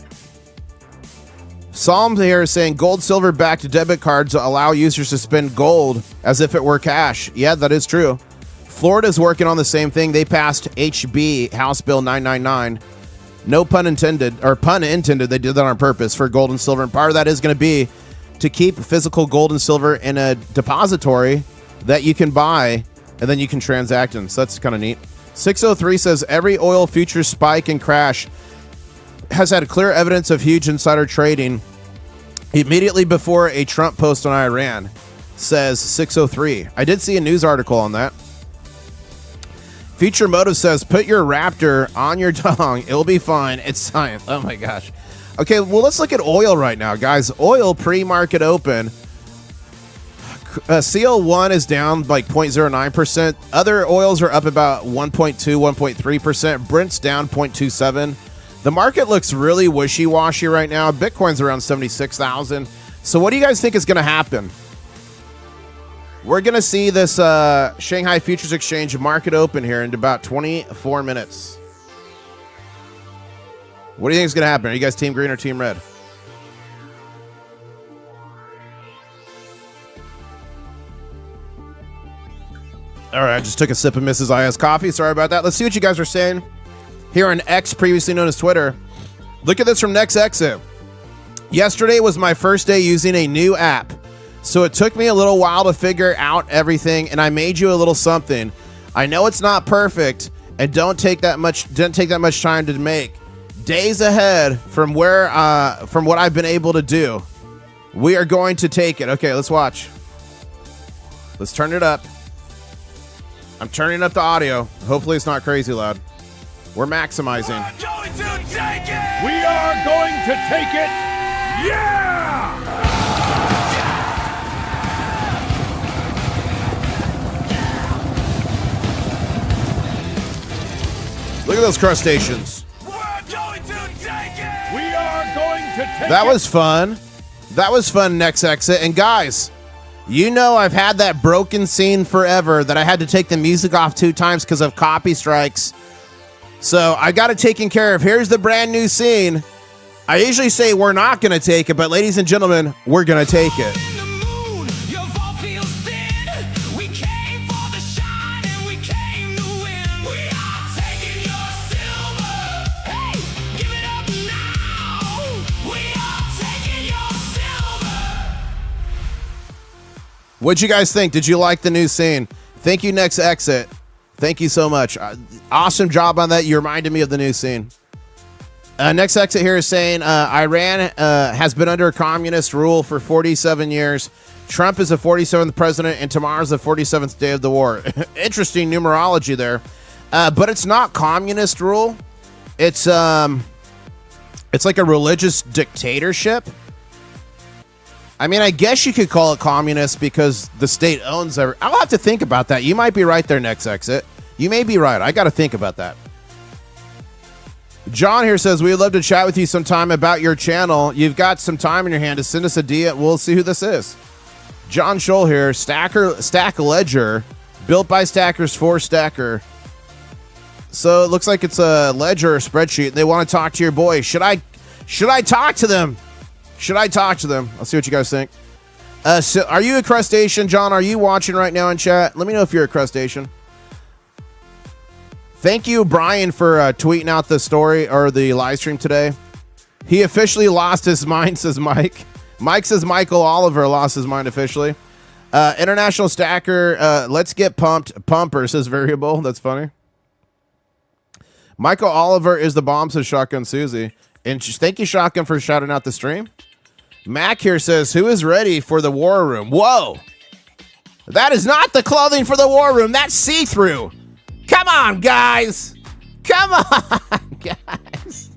Psalm here is saying gold, silver backed debit cards allow users to spend gold as if it were cash. Yeah, that is true. Florida's working on the same thing. They passed HB, House Bill 999. No pun intended, or pun intended. They did that on purpose for gold and silver. And part of that is going to be to keep physical gold and silver in a depository that you can buy and then you can transact in. So that's kind of neat. 603 says every oil futures spike and crash has had clear evidence of huge insider trading immediately before a Trump post on Iran, says 603. I did see a news article on that. Future Motive says, put your Raptor on your tongue. It'll be fine. It's science. Oh my gosh. Okay, well, let's look at oil right now, guys. Oil pre-market open. CL1 is down like 0.09%. Other oils are up about 1.2, 1.3%. Brent's down 0.27. The market looks really wishy-washy right now. Bitcoin's around 76,000. So what do you guys think is going to happen? We're going to see this Shanghai Futures Exchange market open here in about 24 minutes. What do you think is going to happen? Are you guys team green or team red? All right, I just took a sip of Mrs. IS coffee. Sorry about that. Let's see what you guys are saying here on X, previously known as Twitter. Look at this from Next Exit. Yesterday was my first day using a new app, so it took me a little while to figure out everything, and I made you a little something. I know it's not perfect, and didn't take that much time to make. Days ahead from what I've been able to do. We are going to take it. Okay, let's watch. Let's turn it up. I'm turning up the audio. Hopefully it's not crazy loud. We're maximizing. We're going to take it! We are going to take it! Yeah! Look at those crustaceans. We're going to take it! We are going to take it! That was fun. That was fun, Next Exit. And guys, you know I've had that broken scene forever that I had to take the music off 2 times because of copy strikes. So I got it taken care of. Here's the brand new scene. I usually say we're not going to take it, but ladies and gentlemen, we're going to take it. In the moon, your vault feels thin. We came for the shine and we came to win. We are taking your silver. Hey, give it up now. We are taking your silver. What'd you guys think? Did you like the new scene? Thank you, Next Exit. Thank you so much. Awesome job on that. You reminded me of the new scene. Next Exit here is saying Iran has been under communist rule for 47 years. Trump is the 47th president, and tomorrow's the 47th day of the war. Interesting numerology there. But it's not communist rule. It's like a religious dictatorship. I mean, I guess you could call it communist because the state owns every. I'll have to think about that. You might be right there, Next Exit. You may be right. I got to think about that. John here says, we'd love to chat with you sometime about your channel. You've got some time in your hand to send us a DM. We'll see who this is. John Scholl here, Stack Ledger, built by Stackers for Stacker. So it looks like it's a ledger or spreadsheet. They want to talk to your boy. Should I talk to them? Should I talk to them? I'll see what you guys think. So are you a crustacean, John? Are you watching right now in chat? Let me know if you're a crustacean. Thank you, Brian, for tweeting out the story or the live stream today. He officially lost his mind, says Mike. Mike says Michael Oliver lost his mind officially. International Stacker, let's get pumped. Pumper, says Variable. That's funny. Michael Oliver is the bomb, says Shotgun Susie. And thank you, Shotgun, for shouting out the stream. Mac here says, who is ready for the war room? Whoa. That is not the clothing for the war room. That's see-through. Come on, guys. Come on, guys.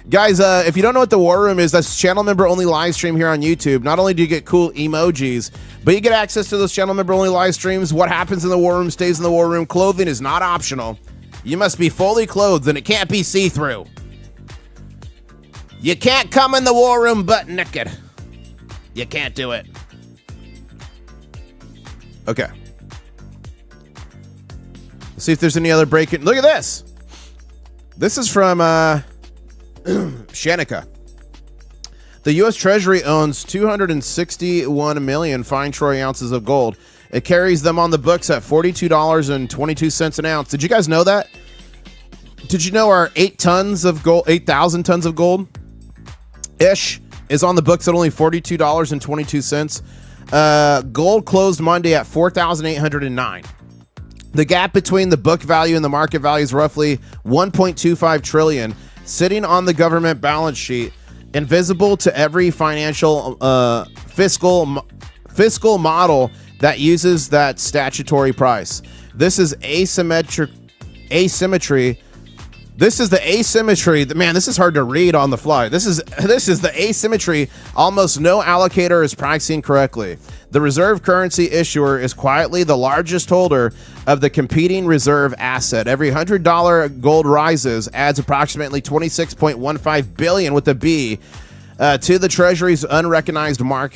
Guys, if you don't know what the war room is, that's channel member only live stream here on YouTube. Not only do you get cool emojis, but you get access to those channel member only live streams. What happens in the war room stays in the war room. Clothing is not optional. You must be fully clothed and it can't be see-through. You can't come in the war room butt naked. You can't do it. Okay. Let's see if there's any other breaking. Look at this. This is from Shanika. The U.S. Treasury owns 261 million fine troy ounces of gold. It carries them on the books at $42.22 an ounce. Did you guys know that? Did you know our 8,000 tons of gold ish is on the books at only $42.22. Gold closed Monday at $4,809. The gap between the book value and the market value is roughly $1.25 trillion, sitting on the government balance sheet, invisible to every financial fiscal model that uses that statutory price. This is asymmetry. This is the asymmetry. Man, this is hard to read on the fly. This is the asymmetry almost no allocator is pricing correctly. The reserve currency issuer is quietly the largest holder of the competing reserve asset. Every $100 gold rises adds approximately $26.15 billion with a B to the Treasury's unrecognized mark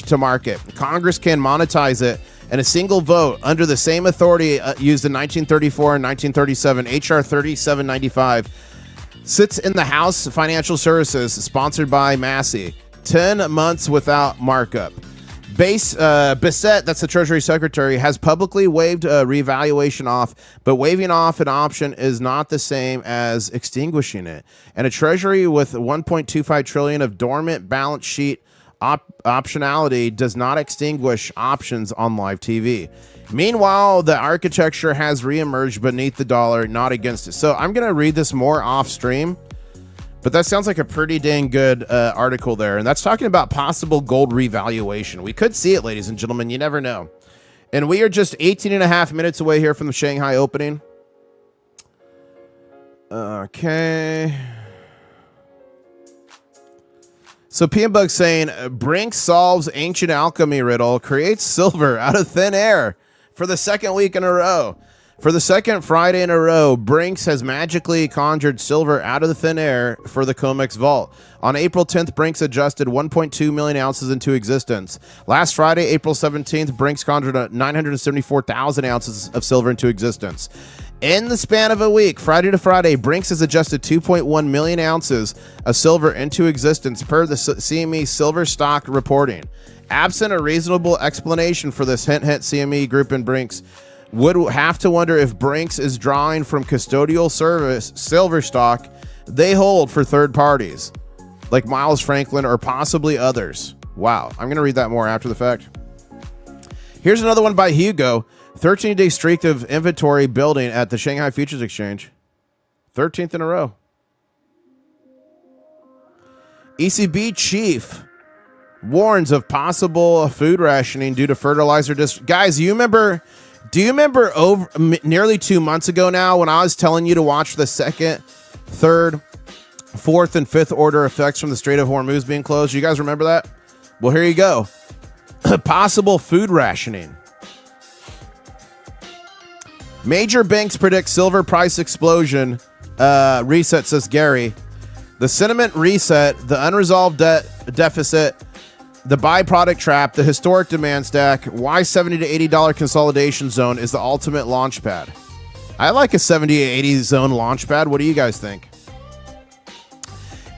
to market. Congress can monetize it in a single vote under the same authority used in 1934 and 1937, H.R. 3795. Sits in the House Financial Services, sponsored by Massey. 10 months without markup. Bissett, that's the Treasury Secretary, has publicly waived a revaluation off, but waiving off an option is not the same as extinguishing it. And a Treasury with 1.25 trillion of dormant balance sheet optionality does not extinguish options on live TV. Meanwhile, the architecture has reemerged beneath the dollar, not against it. So I'm going to read this more off stream. But that sounds like a pretty dang good article there. And that's talking about possible gold revaluation. We could see it, ladies and gentlemen. You never know. And we are just 18 and a half minutes away here from the Shanghai opening. Okay. So PM Bug saying, Brinks solves ancient alchemy riddle, creates silver out of thin air for the second week in a row. For the second Friday in a row, Brinks has magically conjured silver out of the thin air for the COMEX vault. On April 10th, Brinks adjusted 1.2 million ounces into existence. Last Friday, April 17th, Brinks conjured 974,000 ounces of silver into existence. In the span of a week, Friday to Friday, Brinks has adjusted 2.1 million ounces of silver into existence per the CME silver stock reporting. Absent a reasonable explanation for this, hint, CME group and Brinks would have to wonder if Brinks is drawing from custodial service silver stock they hold for third parties, like Miles Franklin or possibly others. Wow, I'm going to read that more after the fact. Here's another one by Hugo. 13-day streak of inventory building at the Shanghai Futures Exchange. 13th in a row. ECB chief warns of possible food rationing due to fertilizer. Guys, do you remember over nearly 2 months ago now when I was telling you to watch the second, third, fourth, and fifth order effects from the Strait of Hormuz being closed? You guys remember that? Well, here you go. Possible food rationing. Major banks predict silver price explosion. Reset, says Gary. The sentiment reset, the unresolved debt deficit, the byproduct trap, the historic demand stack, why $70 to $80 consolidation zone is the ultimate launch pad. I like a 70 to 80 zone launch pad. What do you guys think?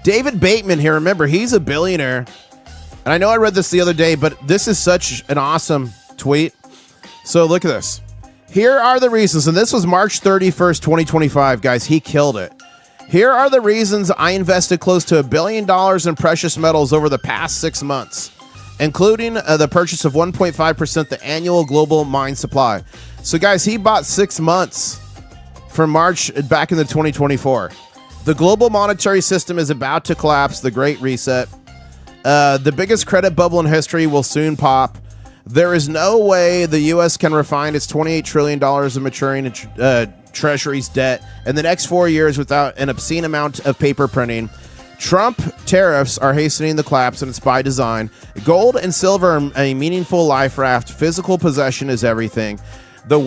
David Bateman here. Remember, he's a billionaire. And I know I read this the other day, but this is such an awesome tweet. So look at this. Here are the reasons. And this was March 31st, 2025, guys. He killed it. Here are the reasons I invested close to $1 billion in precious metals over the past 6 months, including the purchase of 1.5% the annual global mine supply. So, guys, he bought 6 months from March back in the 2024. The global monetary system is about to collapse, the Great Reset. The biggest credit bubble in history will soon pop. There is no way the U.S. can refine its $28 trillion of maturing Treasury's debt in the next 4 years without an obscene amount of paper printing. Trump tariffs are hastening the collapse, and it's by design. Gold and silver are a meaningful life raft. Physical possession is everything. The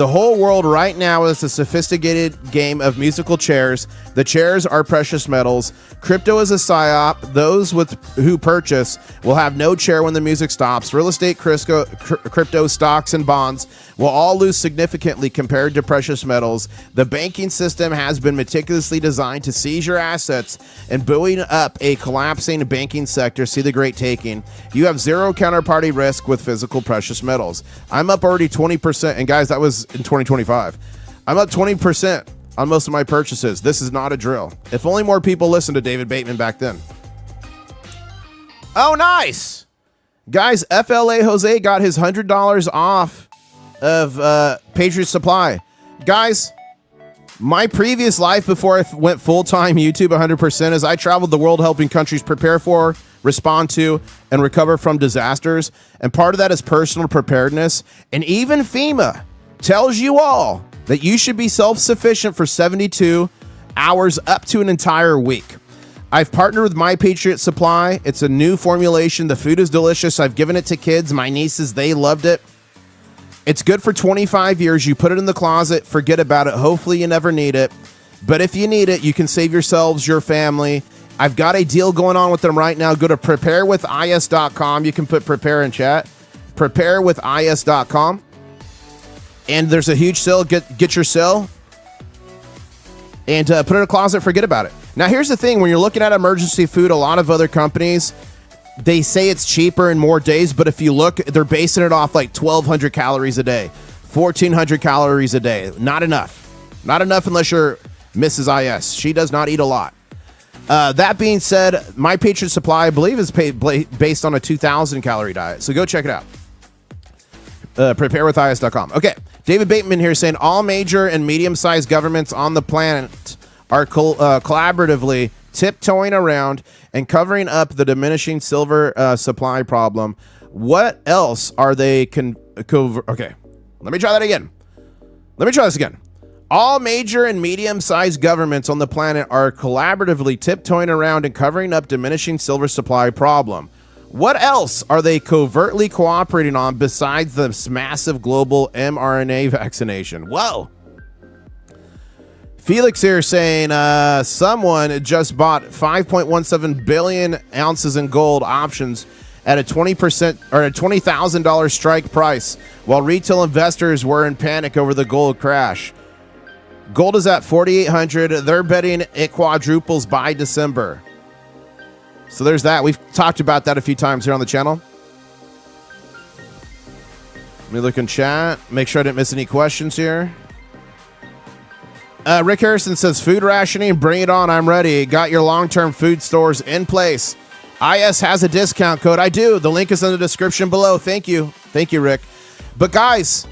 whole world right now is a sophisticated game of musical chairs. The chairs are precious metals. Crypto is a psyop. Those who purchase will have no chair when the music stops. Real estate, crypto, stocks, and bonds will all lose significantly compared to precious metals. The banking system has been meticulously designed to seize your assets and buoying up a collapsing banking sector. See the great taking. You have zero counterparty risk with physical precious metals. I'm up already 20%. And guys, that was in 2025. I'm up 20% on most of my purchases. This is not a drill. If only more people listened to David Bateman back then. Oh, nice. Guys, FLA Jose got his $100 off of Patriot Supply. Guys, my previous life before I went full-time YouTube 100% is I traveled the world helping countries prepare for, respond to, and recover from disasters. And part of that is personal preparedness. And even FEMA tells you all that you should be self-sufficient for 72 hours up to an entire week. I've partnered with My Patriot Supply. It's a new formulation. The food is delicious. I've given it to kids. My nieces, they loved it. It's good for 25 years. You put it in the closet, forget about it. Hopefully you never need it. But if you need it, you can save yourselves, your family. I've got a deal going on with them right now. Go to preparewithis.com. You can put prepare in chat. Preparewithis.com. And there's a huge sale. Get your sale. and put it in a closet, forget about it. Now, here's the thing. When you're looking at emergency food, a lot of other companies, they say it's cheaper in more days, but if you look, they're basing it off like 1,200 calories a day, 1,400 calories a day. Not enough. Not enough unless you're Mrs. IS. She does not eat a lot. That being said, My Patriot Supply, I believe, is based on a 2,000 calorie diet. So go check it out. Preparewithis.com. Okay. David Bateman here saying all major and medium-sized governments on the planet are collaboratively tiptoeing around and covering up the diminishing silver supply problem. What else are they okay, let me try that again. Let me try this again. All major and medium-sized governments on the planet are collaboratively tiptoeing around and covering up diminishing silver supply problem. What else are they covertly cooperating on besides this massive global mRNA vaccination? Whoa. Felix here saying someone just bought 5.17 billion ounces in gold options at a 20% or a $20,000 strike price while retail investors were in panic over the gold crash. Gold is at 4,800. They're betting it quadruples by December. So there's that. We've talked about that a few times here on the channel. Let me look in chat. Make sure I didn't miss any questions here. Rick Harrison says, food rationing, bring it on. I'm ready. Got your long-term food stores in place. IS has a discount code. I do. The link is in the description below. Thank you. Thank you, Rick. But guys,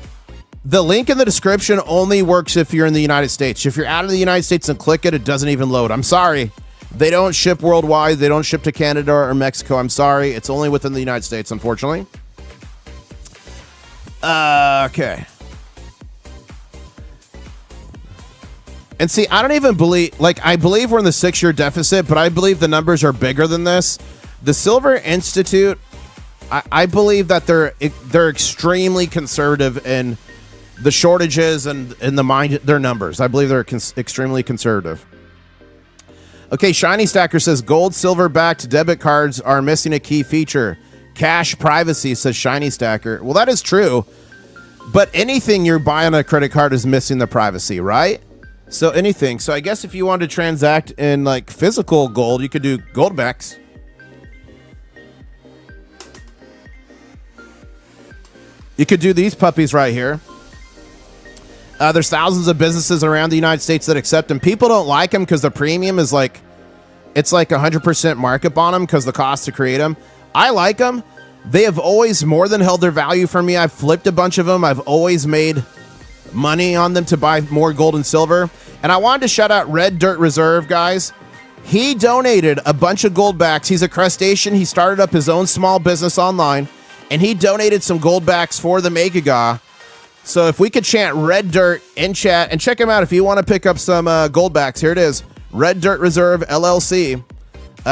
the link in the description only works if you're in the United States. If you're out of the United States and click it, it doesn't even load. I'm sorry. They don't ship worldwide. They don't ship to Canada or Mexico. I'm sorry. It's only within the United States, unfortunately. Okay. And see, I don't even believe, I believe we're in the 6-year deficit, but I believe the numbers are bigger than this. The Silver Institute, I believe that they're extremely conservative in the shortages and in their numbers. I believe they're extremely conservative. Okay, Shiny Stacker says gold, silver backed debit cards are missing a key feature. Cash privacy, says Shiny Stacker. Well, that is true, but anything you're buying on a credit card is missing the privacy, right? So anything. So I guess if you wanted to transact in like physical gold, you could do gold backs. You could do these puppies right here. There's thousands of businesses around the United States that accept them. People don't like them because the premium is it's like 100% markup on them because the cost to create them. I like them. They have always more than held their value for me. I've flipped a bunch of them. I've always made money on them to buy more gold and silver. And I wanted to shout out Red Dirt Reserve, guys. He donated a bunch of gold backs. He's a crustacean. He started up his own small business online, and he donated some gold backs for the Megaga. So if we could chant Red Dirt in chat, and check him out if you want to pick up some gold backs. Here it is. Red Dirt Reserve LLC.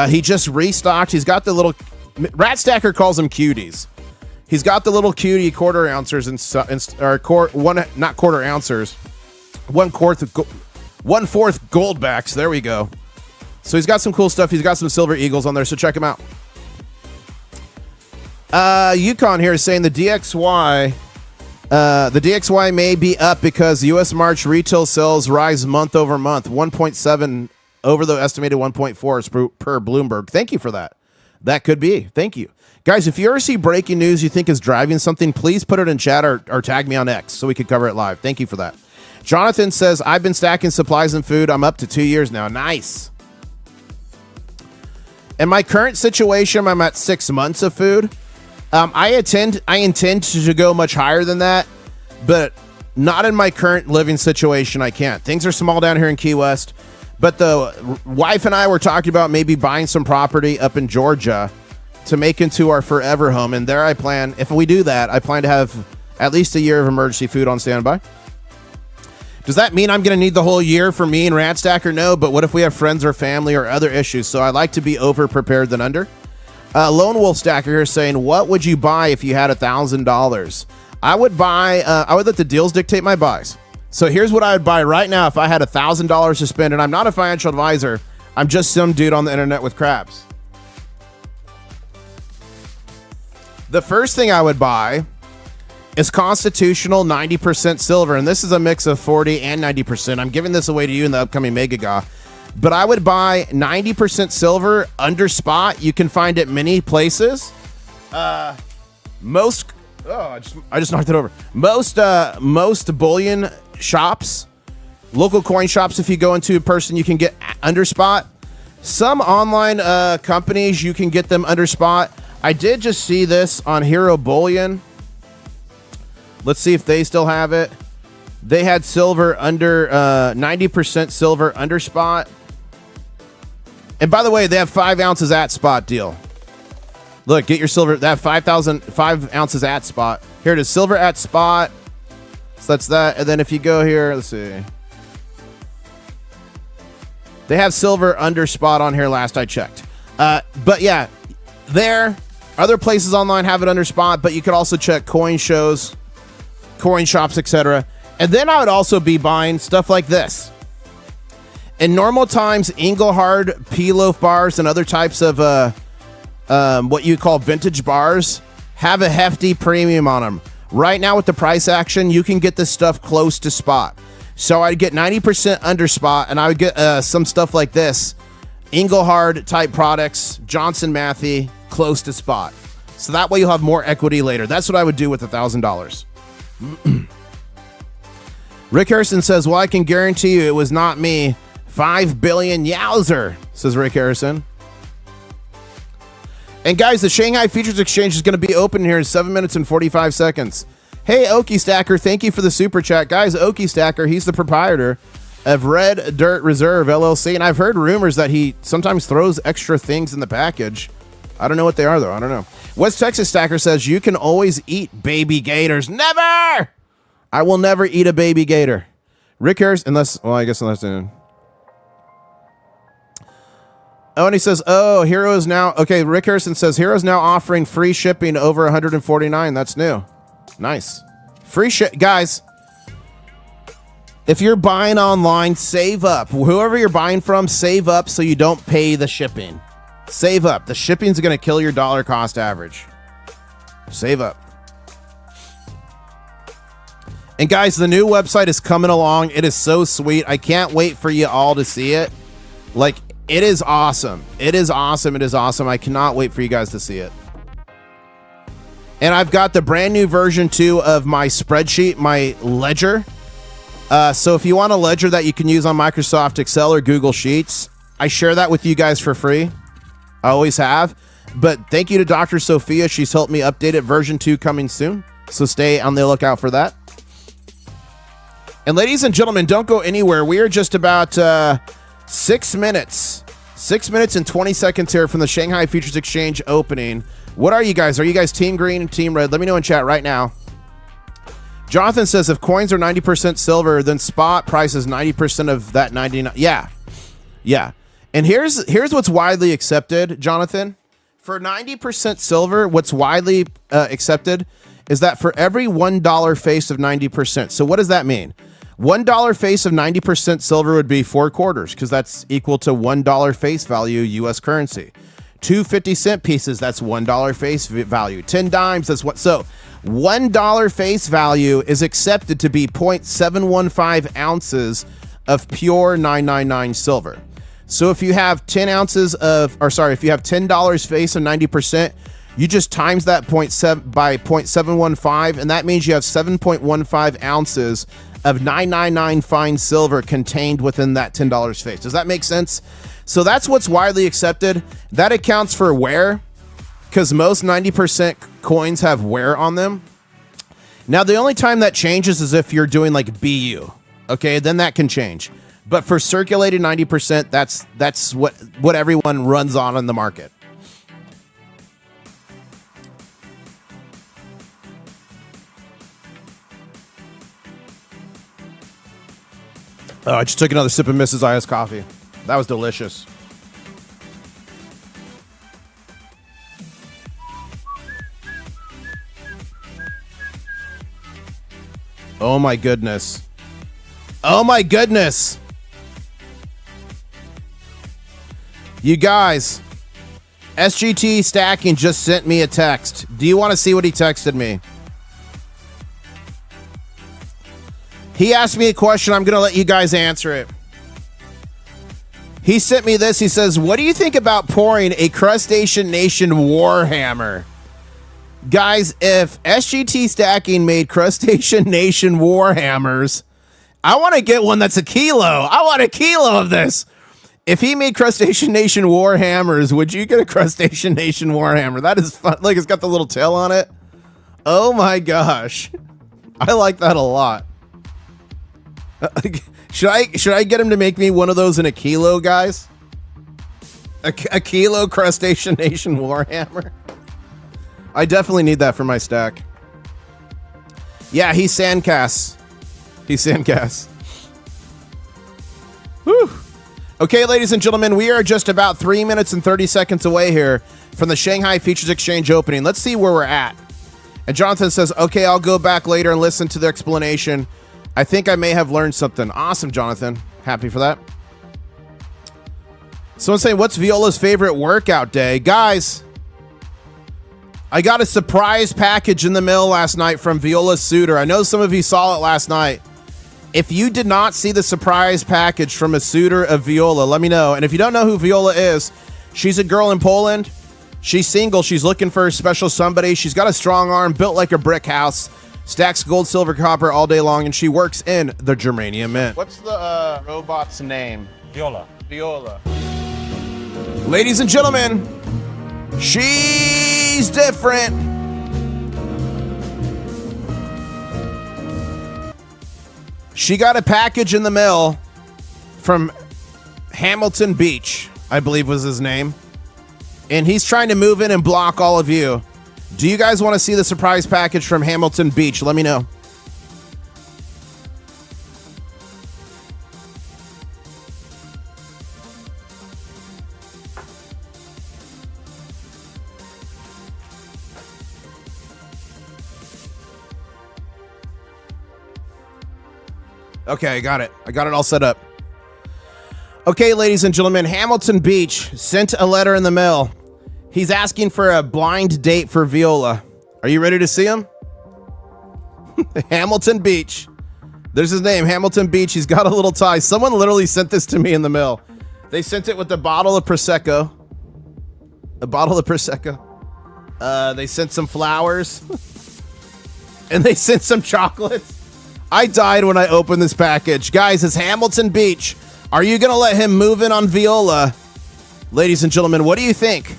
He just restocked. He's got the little, Rat Stacker calls them cuties. He's got the little cutie quarter ouncers not quarter ouncers, 1/4 gold backs. There we go. So he's got some cool stuff. He's got some silver eagles on there. So check him out. Yukon here is saying the DXY may be up because U.S. March retail sales rise month over month, 1.7 over the estimated 1.4 per Bloomberg. Thank you for that. That could be. Thank you. Guys, if you ever see breaking news you think is driving something, please put it in chat or tag me on X so we could cover it live. Thank you for that. Jonathan says, I've been stacking supplies and food. I'm up to 2 years now. Nice. In my current situation, I'm at 6 months of food. I intend to go much higher than that, but not in my current living situation. I can't. Things are small down here in Key West, but the wife and I were talking about maybe buying some property up in Georgia to make into our forever home. And there I plan, if we do that, I plan to have at least a year of emergency food on standby. Does that mean I'm going to need the whole year for me and Rat Stacker? No, but what if we have friends or family or other issues? So I like to be over prepared than under. Lone Wolf Stacker here saying, what would you buy if you had $1,000? I would let the deals dictate my buys. So here's what I would buy right now if I had $1,000 to spend, and I'm not a financial advisor. I'm just some dude on the internet with crabs. The first thing I would buy is constitutional 90% silver, and this is a mix of 40 and 90%. I'm giving this away to you in the upcoming Megaga. But I would buy 90% silver under spot. You can find it many places. I just knocked it over. Most bullion shops, local coin shops, if you go into a person, you can get under spot. Some online companies, you can get them under spot. I did just see this on Hero Bullion. Let's see if they still have it. They had silver under 90% silver under spot. And by the way, they have 5 ounces at spot deal. Look, get your silver. They have 5 ounces at spot. Here it is, silver at spot. So that's that. And then if you go here, let's see. They have silver under spot on here last I checked. But yeah, there. Other places online have it under spot, but you could also check coin shows, coin shops, etc. And then I would also be buying stuff like this. In normal times, Engelhard P-loaf bars and other types of what you call vintage bars have a hefty premium on them. Right now with the price action, you can get this stuff close to spot. So I'd get 90% under spot, and I would get some stuff like this. Engelhard type products, Johnson Matthey, close to spot. So that way you'll have more equity later. That's what I would do with $1,000. Rick Harrison says, well, I can guarantee you it was not me. 5 billion yowzer, says Rick Harrison. And guys, the Shanghai Futures Exchange is going to be open here in 7 minutes and 45 seconds. Hey, Okie Stacker, thank you for the super chat. Guys, Okie Stacker, he's the proprietor of Red Dirt Reserve, LLC. And I've heard rumors that he sometimes throws extra things in the package. I don't know what they are, though. I don't know. West Texas Stacker says, you can always eat baby gators. Never! I will never eat a baby gator. Rick Harrison, unless... Oh, and he says, Hero is now... Okay, Rick Harrison says, Hero's now offering free shipping over $149. That's new. Nice. Free ship... Guys, if you're buying online, save up. Whoever you're buying from, save up so you don't pay the shipping. Save up. The shipping's going to kill your dollar cost average. Save up. And guys, the new website is coming along. It is so sweet. I can't wait for you all to see it. Like... It is awesome. It is awesome. It is awesome. I cannot wait for you guys to see it. And I've got the brand new version 2 of my spreadsheet, my ledger. So if you want a ledger that you can use on Microsoft Excel or Google Sheets, I share that with you guys for free. I always have. But thank you to Dr. Sophia. She's helped me update it. Version 2 coming soon. So stay on the lookout for that. And ladies and gentlemen, don't go anywhere. We are just about... 6 minutes and 20 seconds here from the Shanghai Futures Exchange opening. What are you guys? Are you guys team green and team red? Let me know in chat right now. Jonathan says if coins are 90% silver, then spot price is 90% of that 99. Yeah. And here's what's widely accepted, Jonathan. For 90% silver, what's widely accepted is that for every $1 face of 90%. So what does that mean? $1 face of 90% silver would be 4 quarters, because that's equal to $1 face value U.S. currency. 2 50-cent pieces, that's $1 face value. 10 dimes, that's what. So $1 face value is accepted to be 0.715 ounces of pure 999 silver. So if you have 10 ounces of, if you have $10 face of 90%, you just times that by 0.715, and that means you have 7.15 ounces of 999 fine silver contained within that $10 face. Does that make sense? So that's what's widely accepted. That accounts for wear, because most 90% coins have wear on them. Now, the only time that changes is if you're doing like BU. Okay, then that can change. But for circulated 90%, that's what everyone runs on in the market. Oh, I just took another sip of Mrs. Iced coffee. That was delicious. Oh my goodness. Oh my goodness. You guys, SGT Stacking just sent me a text. Do you want to see what he texted me? He asked me a question. I'm going to let you guys answer it. He sent me this. He says, what do you think about pouring a Crustacean Nation Warhammer? Guys, if SGT Stacking made Crustacean Nation Warhammers, I want to get one that's a kilo. I want a kilo of this. If he made Crustacean Nation Warhammers, would you get a Crustacean Nation Warhammer? That is fun. Look, it's got the little tail on it. Oh my gosh. I like that a lot. Should I get him to make me one of those in a kilo, guys? A kilo Crustacean Nation Warhammer? I definitely need that for my stack. Yeah, he's sandcasts. He's sandcasts. Whew. Okay, ladies and gentlemen, we are just about 3 minutes and 30 seconds away here from the Shanghai Futures Exchange opening. Let's see where we're at. And Jonathan says, okay, I'll go back later and listen to the explanation. I think I may have learned something. Awesome, Jonathan. Happy for that. Someone's saying, what's Viola's favorite workout day? Guys, I got a surprise package in the mail last night from Viola Suitor. I know some of you saw it last night. If you did not see the surprise package from a suitor of Viola, let me know. And if you don't know who Viola is, she's a girl in Poland. She's single. She's looking for a special somebody. She's got a strong arm, built like a brick house, stacks gold, silver, copper all day long, and she works in the Germanium Mint. What's the robot's name? Viola. Viola. Ladies and gentlemen, she's different. She got a package in the mail from Hamilton Beach, I believe was his name. And he's trying to move in and block all of you. Do you guys want to see the surprise package from Hamilton Beach? Let me know. Okay, I got it. I got it all set up. Okay, ladies and gentlemen, Hamilton Beach sent a letter in the mail. He's asking for a blind date for Viola. Are you ready to see him? Hamilton Beach. There's his name, Hamilton Beach. He's got a little tie. Someone literally sent this to me in the mail. They sent it with a bottle of Prosecco. A bottle of Prosecco. They sent some flowers. And they sent some chocolates. I died when I opened this package. Guys, it's Hamilton Beach. Are you going to let him move in on Viola? Ladies and gentlemen, what do you think?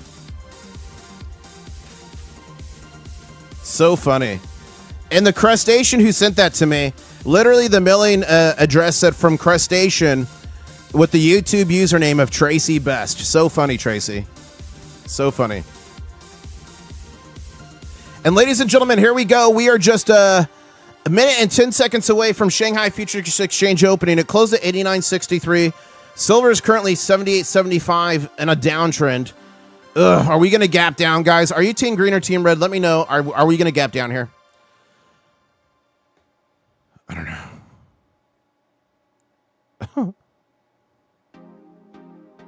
So funny. And the crustacean who sent that to me, literally the mailing address said from crustacean with the YouTube username of Tracy Best. So funny, Tracy. So funny. And ladies and gentlemen, here we go. We are just a minute and 10 seconds away from Shanghai Futures Exchange opening. It closed at 89.63. Silver is currently 78.75 and a downtrend. Ugh, are we going to gap down, guys? Are you team green or team red? Let me know. Are we going to gap down here? I don't know.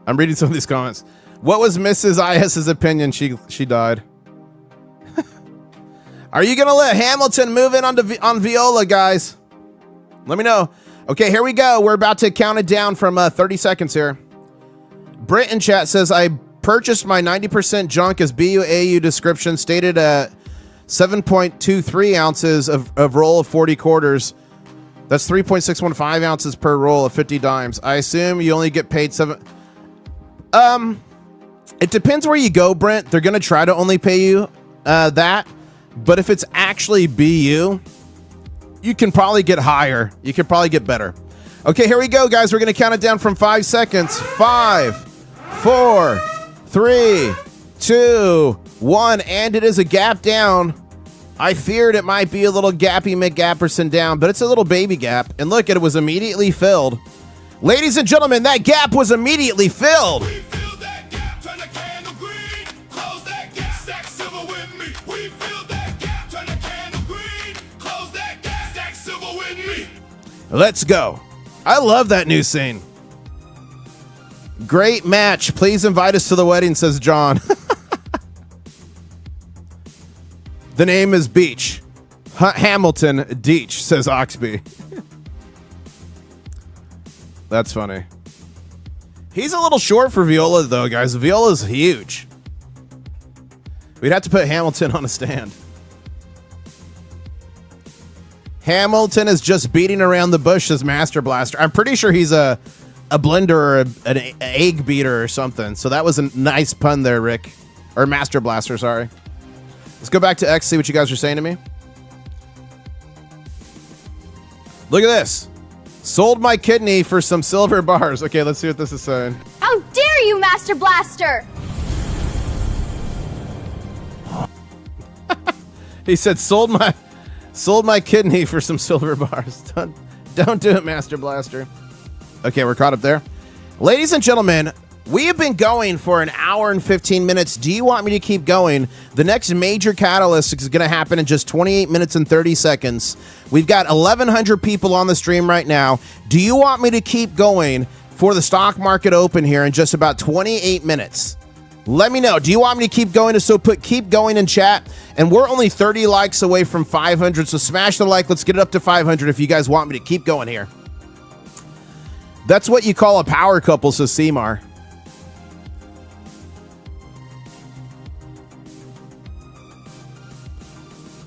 I'm reading some of these comments. What was Mrs. IS's opinion? She died. Are you going to let Hamilton move in on Viola, guys? Let me know. Okay, here we go. We're about to count it down from 30 seconds here. Brit in chat says, I purchased my 90% junk as BUAU description stated at 7.23 ounces of roll of 40 quarters. That's 3.615 ounces per roll of 50 dimes. I assume you only get paid $7. It depends where you go, Brent. They're going to try to only pay you that. But if it's actually BU, you can probably get higher. You can probably get better. Okay, here we go, guys. We're going to count it down from 5 seconds. 5, 4, 3, 2, 1. And it is a gap down. I feared it might be a little gappy McGapperson down, but it's a little baby gap. And look, it was immediately filled. Ladies and gentlemen, that gap was immediately filled. We fill that gap, turn the candle green. Close that gap, stack silver with me. We fill that gap, turn the candle green. Close that gap, stack silver with me. Let's go. I love that new scene. Great match. Please invite us to the wedding, says John. The name is Beach. Hamilton Deach, says Oxby. That's funny. He's a little short for Viola, though, guys. Viola's huge. We'd have to put Hamilton on a stand. Hamilton is just beating around the bush as Master Blaster. I'm pretty sure he's a blender or an egg beater or something. So that was a nice pun there, Rick. Or Master Blaster, sorry. Let's go back to X, see what you guys are saying to me. Look at this. Sold my kidney for some silver bars. Okay, let's see what this is saying. How dare you, Master Blaster! He said, sold my kidney for some silver bars. Don't do it, Master Blaster. Okay, we're caught up there. Ladies and gentlemen, we have been going for an hour and 15 minutes. Do you want me to keep going? The next major catalyst is going to happen in just 28 minutes and 30 seconds. We've got 1,100 people on the stream right now. Do you want me to keep going for the stock market open here in just about 28 minutes? Let me know. Do you want me to keep going? So put keep going in chat. And we're only 30 likes away from 500. So smash the like. Let's get it up to 500 if you guys want me to keep going here. That's what you call a power couple, says Seymour.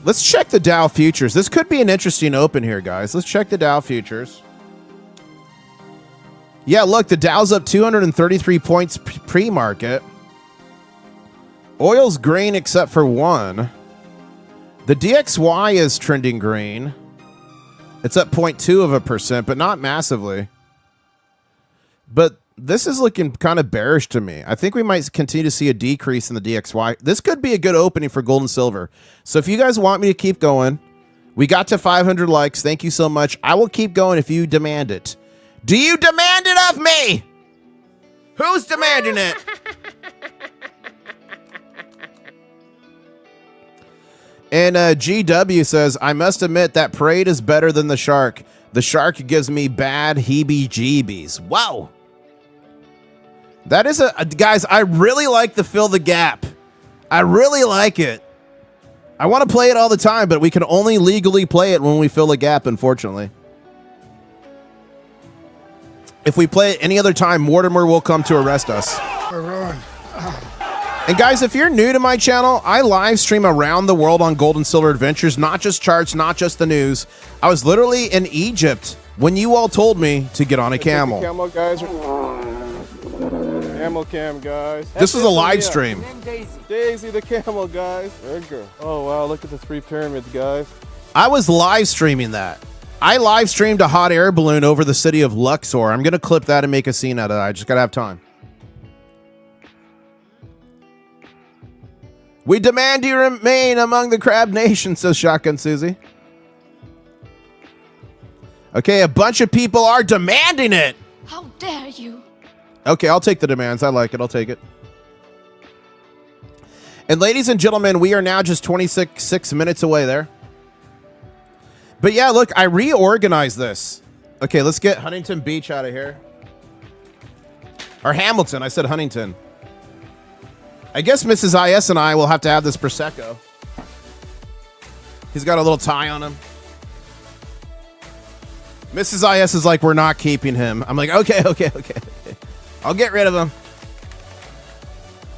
Let's check the Dow futures. This could be an interesting open here, guys. Let's check the Dow futures. Yeah, look, the Dow's up 233 points pre-market. Oil's green except for one. The DXY is trending green. It's up 0.2%, but not massively. But this is looking kind of bearish to me. I think we might continue to see a decrease in the DXY. This could be a good opening for gold and silver. So if you guys want me to keep going, we got to 500 likes. Thank you so much. I will keep going if you demand it. Do you demand it of me? Who's demanding it? And GW says, I must admit that parade is better than the shark. The shark gives me bad heebie-jeebies. Wow. That is guys, I really like the fill the gap. I really like it. I want to play it all the time, but we can only legally play it when we fill a gap, unfortunately. If we play it any other time, Mortimer will come to arrest us. And guys, if you're new to my channel, I live stream around the world on gold and silver adventures, not just charts, not just the news. I was literally in Egypt when you all told me to get on a camel. Camel guys. Camel cam guys. This was a live stream. Daisy the camel guys. There you go. Oh wow, look at the three pyramids guys. I was live streaming that. I live streamed a hot air balloon over the city of Luxor. I'm going to clip that and make a scene out of that. I just got to have time. We demand you remain among the crab nation, says Shotgun Susie. Okay, a bunch of people are demanding it. How dare you? Okay, I'll take the demands. I like it. I'll take it. And ladies and gentlemen, we are now just 26 minutes away there. But yeah, look, I reorganized this. Okay, let's get Huntington Beach out of here. Or Hamilton. I said Huntington. I guess Mrs. IS and I will have to have this Prosecco. He's got a little tie on him. Mrs. IS is like, we're not keeping him. I'm like, okay. I'll get rid of him.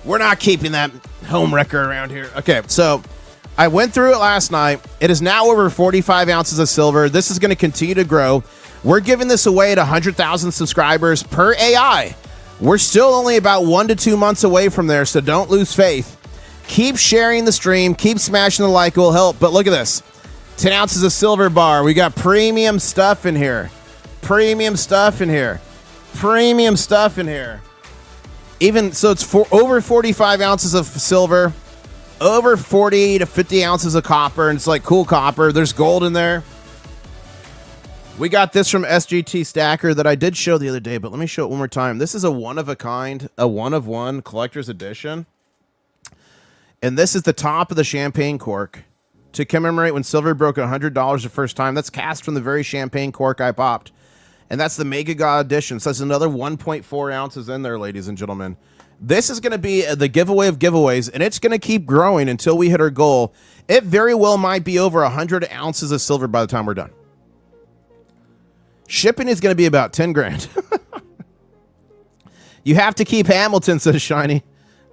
We're not keeping that home wrecker around here. Okay, so I went through it last night. It is now over 45 ounces of silver. This is going to continue to grow. We're giving this away at 100,000 subscribers per AI. We're still only about 1 to 2 months away from there, so don't lose faith. Keep sharing the stream. Keep smashing the like. It will help. But look at this. 10 ounces of silver bar. We got premium stuff in here. Premium stuff in here. Premium stuff in here. Even so, it's over 45 ounces of silver, over 40 to 50 ounces of copper, and it's like cool copper. There's gold in there. We got this from SGT Stacker that I did show the other day, but let me show it one more time. This is a one-of-a-kind, a one-of-one collector's edition. And this is the top of the champagne cork to commemorate when silver broke $100 the first time. That's cast from the very champagne cork I popped. And that's the Mega God edition. So that's another 1.4 ounces in there, ladies and gentlemen. This is going to be the giveaway of giveaways, and it's going to keep growing until we hit our goal. It very well might be over 100 ounces of silver by the time we're done. Shipping is going to be about 10 grand. You have to keep Hamilton, says Shiny.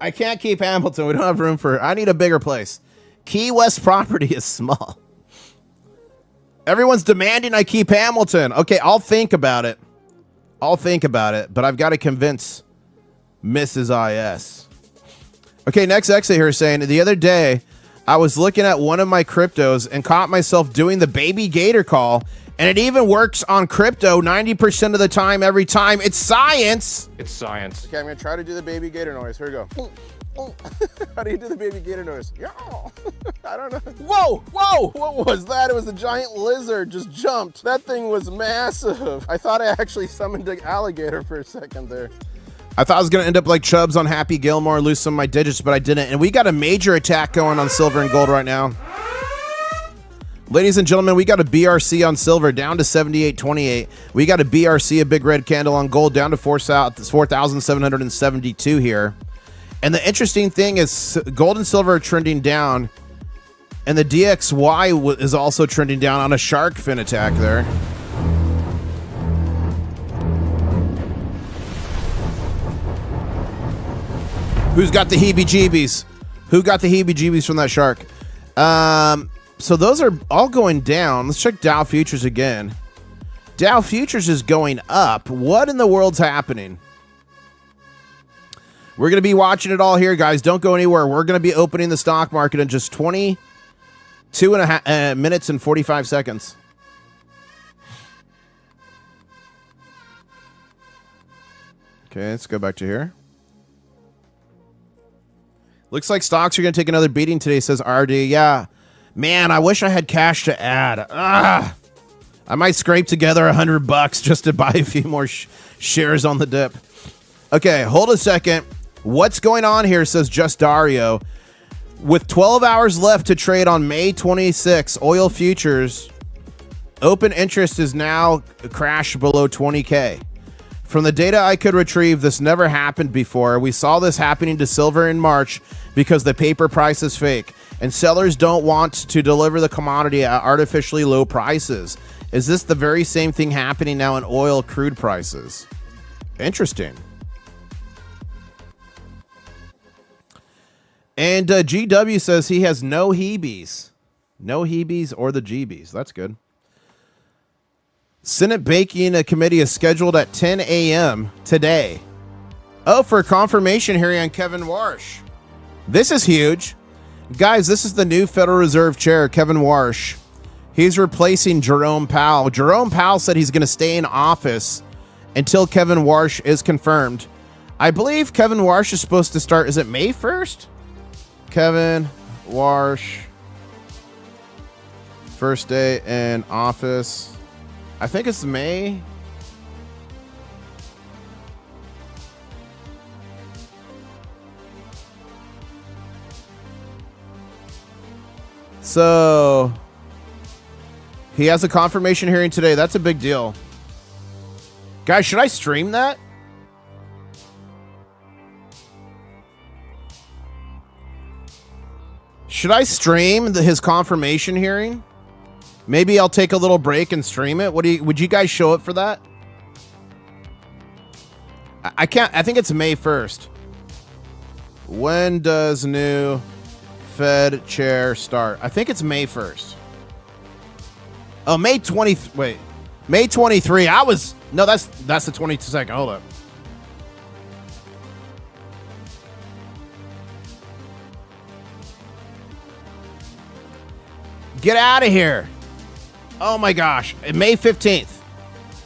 I can't keep Hamilton. We don't have room for... I need a bigger place. Key West property is small. Everyone's demanding I keep Hamilton. Okay, I'll think about it. But I've got to convince Mrs. IS. Okay, next exit here is saying, the other day, I was looking at one of my cryptos and caught myself doing the baby gator call, and it even works on crypto 90% of the time, every time. It's science. It's science. Okay, I'm gonna try to do the baby gator noise. Here we go. How do you do the baby gator noise? I don't know. Whoa, whoa, what was that? It was a giant lizard just jumped. That thing was massive. I thought I actually summoned an alligator for a second there. I thought I was going to end up like Chubbs on Happy Gilmore and lose some of my digits, but I didn't. And we got a major attack going on silver and gold right now. Ladies and gentlemen, we got a BRC on silver down to 78.28. We got a BRC, a big red candle on gold, down to 4,772 here. And the interesting thing is gold and silver are trending down, and the DXY is also trending down on a shark fin attack there. Who's got the heebie-jeebies? Who got the heebie-jeebies from that shark? So those are all going down. Let's check Dow Futures again. Dow Futures is going up. What in the world's happening? We're going to be watching it all here, guys. Don't go anywhere. We're going to be opening the stock market in just 22 and a half minutes and 45 seconds. Okay, let's go back to here. Looks like stocks are going to take another beating today, says RD. Yeah. Man, I wish I had cash to add. I might scrape together $100 just to buy a few more shares on the dip. Okay, hold a second. What's going on here, says Just Dario. With 12 hours left to trade on May 26, oil futures, open interest is now crashed below 20K. From the data I could retrieve, this never happened before. We saw this happening to silver in March because the paper price is fake, and sellers don't want to deliver the commodity at artificially low prices. Is this the very same thing happening now in oil crude prices? Interesting. And GW says he has no heebies. No heebies or the jeebies. That's good. Senate Banking Committee is scheduled at 10 a.m. today. Oh, for a confirmation hearing on Kevin Warsh. This is huge. Guys, this is the new Federal Reserve Chair, Kevin Warsh. He's replacing Jerome Powell. Jerome Powell said he's going to stay in office until Kevin Warsh is confirmed. I believe Kevin Warsh is supposed to start, is it May 1st? Kevin Warsh, first day in office. I think it's May. So he has a confirmation hearing today. That's a big deal. Guys, should I stream that? Should I stream his confirmation hearing? Maybe I'll take a little break and stream it. Would you guys show up for that? I can't. I think it's May 1st. When does new Fed chair start? I think it's May 1st. Oh, May 20. Wait, May 23. That's the 22nd. Hold up. Get out of here. Oh my gosh. May 15th.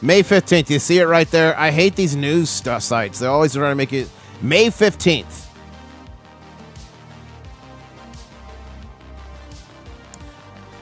May 15th. You see it right there? I hate these news sites. They always try to make it May 15th.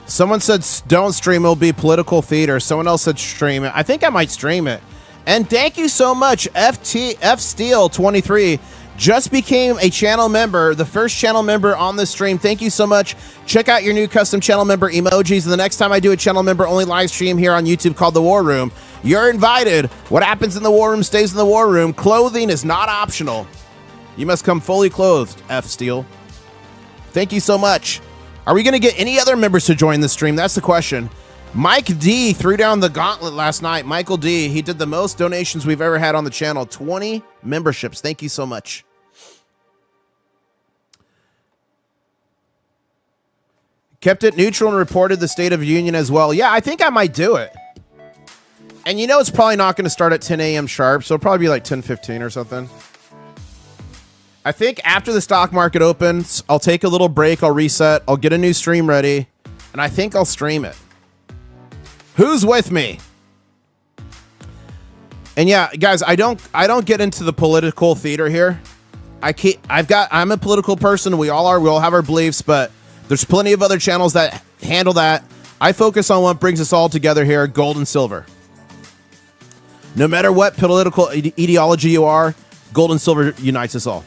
Someone said don't stream, it'll be political theater. Someone else said stream it. I think I might stream it. And thank you so much, F Steel 23. Just became a channel member, the first channel member on this stream. Thank you so much. Check out your new custom channel member emojis. And the next time I do a channel member only live stream here on YouTube called The War Room, you're invited. What happens in the War Room stays in the War Room. Clothing is not optional. You must come fully clothed, F Steel. Thank you so much. Are we going to get any other members to join the stream? That's the question. Mike D threw down the gauntlet last night. Michael D, he did the most donations we've ever had on the channel. 20 memberships. Thank you so much. Kept it neutral and reported the State of the Union as well. Yeah, I think I might do it. And you know it's probably not going to start at 10 a.m. sharp, so it'll probably be like 10:15 or something. I think after the stock market opens, I'll take a little break, I'll reset, I'll get a new stream ready, and I think I'll stream it. Who's with me? And yeah, guys, I don't get into the political theater here. I'm a political person. We all are. We all have our beliefs, but there's plenty of other channels that handle that. I focus on what brings us all together here, gold and silver. No matter what political ideology you are, gold and silver unites us all.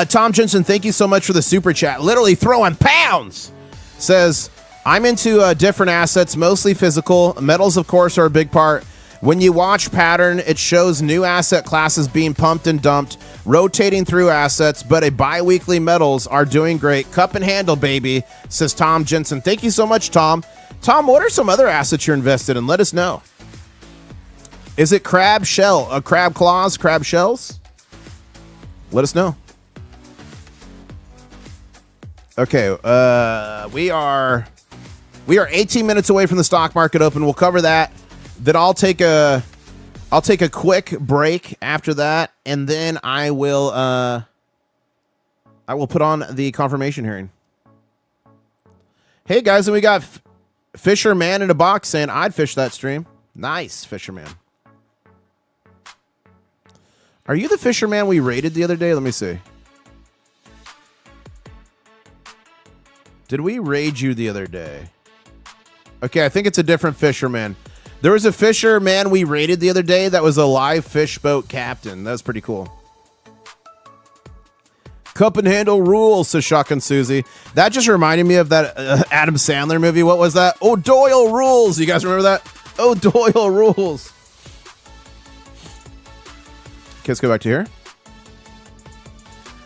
Tom Jensen, thank you so much for the super chat. Literally throwing pounds. Says, I'm into different assets, mostly physical. Metals, of course, are a big part. When you watch pattern, it shows new asset classes being pumped and dumped, rotating through assets, but a bi-weekly metals are doing great. Cup and handle, baby, says Tom Jensen. Thank you so much, Tom. Tom, what are some other assets you're invested in? Let us know. Is it crab shell, crab claws, crab shells? Let us know. Okay, we are 18 minutes away from the stock market open. We'll cover that. Then I'll take a quick break after that, and then I will put on the confirmation hearing. Hey guys, and we got Fisherman in a box saying I'd fish that stream. Nice, Fisherman. Are you the Fisherman we raided the other day? Let me see. Did we raid you the other day? Okay, I think it's a different Fisherman. There was a Fisherman we raided the other day that was a live fish boat captain. That's pretty cool. Cup and handle rules, says Shotgun Susie. That just reminded me of that Adam Sandler movie. What was that? Oh, Doyle Rules. You guys remember that? Oh, Doyle Rules. Okay, let's go back to here.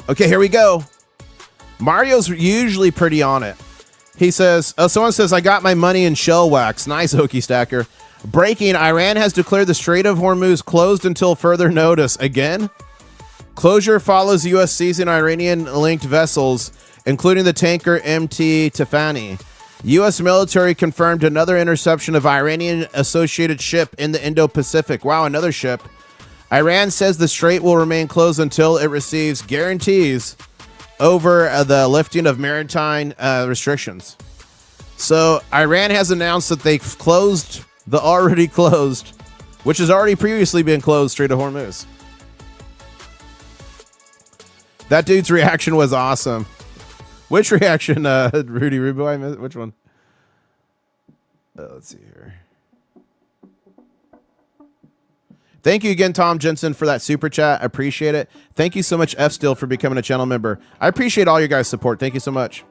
Okay, here we go. Mario's usually pretty on it. He says, someone says, I got my money in shell wax. Nice, Hokey Stacker. Breaking, Iran has declared the Strait of Hormuz closed until further notice. Again? Closure follows U.S. seizing Iranian-linked vessels, including the tanker MT Tiffany. U.S. military confirmed another interception of Iranian-associated ship in the Indo-Pacific. Wow, another ship. Iran says the strait will remain closed until it receives guarantees over the lifting of maritime restrictions. So Iran has announced that they've closed the already closed, which has already previously been closed, Strait of Hormuz. That dude's reaction was awesome. Which reaction, Rudy Rubo? I missed which one? Let's see here. Thank you again, Tom Jensen, for that super chat. I appreciate it. Thank you so much, F Still, for becoming a channel member. I appreciate all your guys' support. Thank you so much.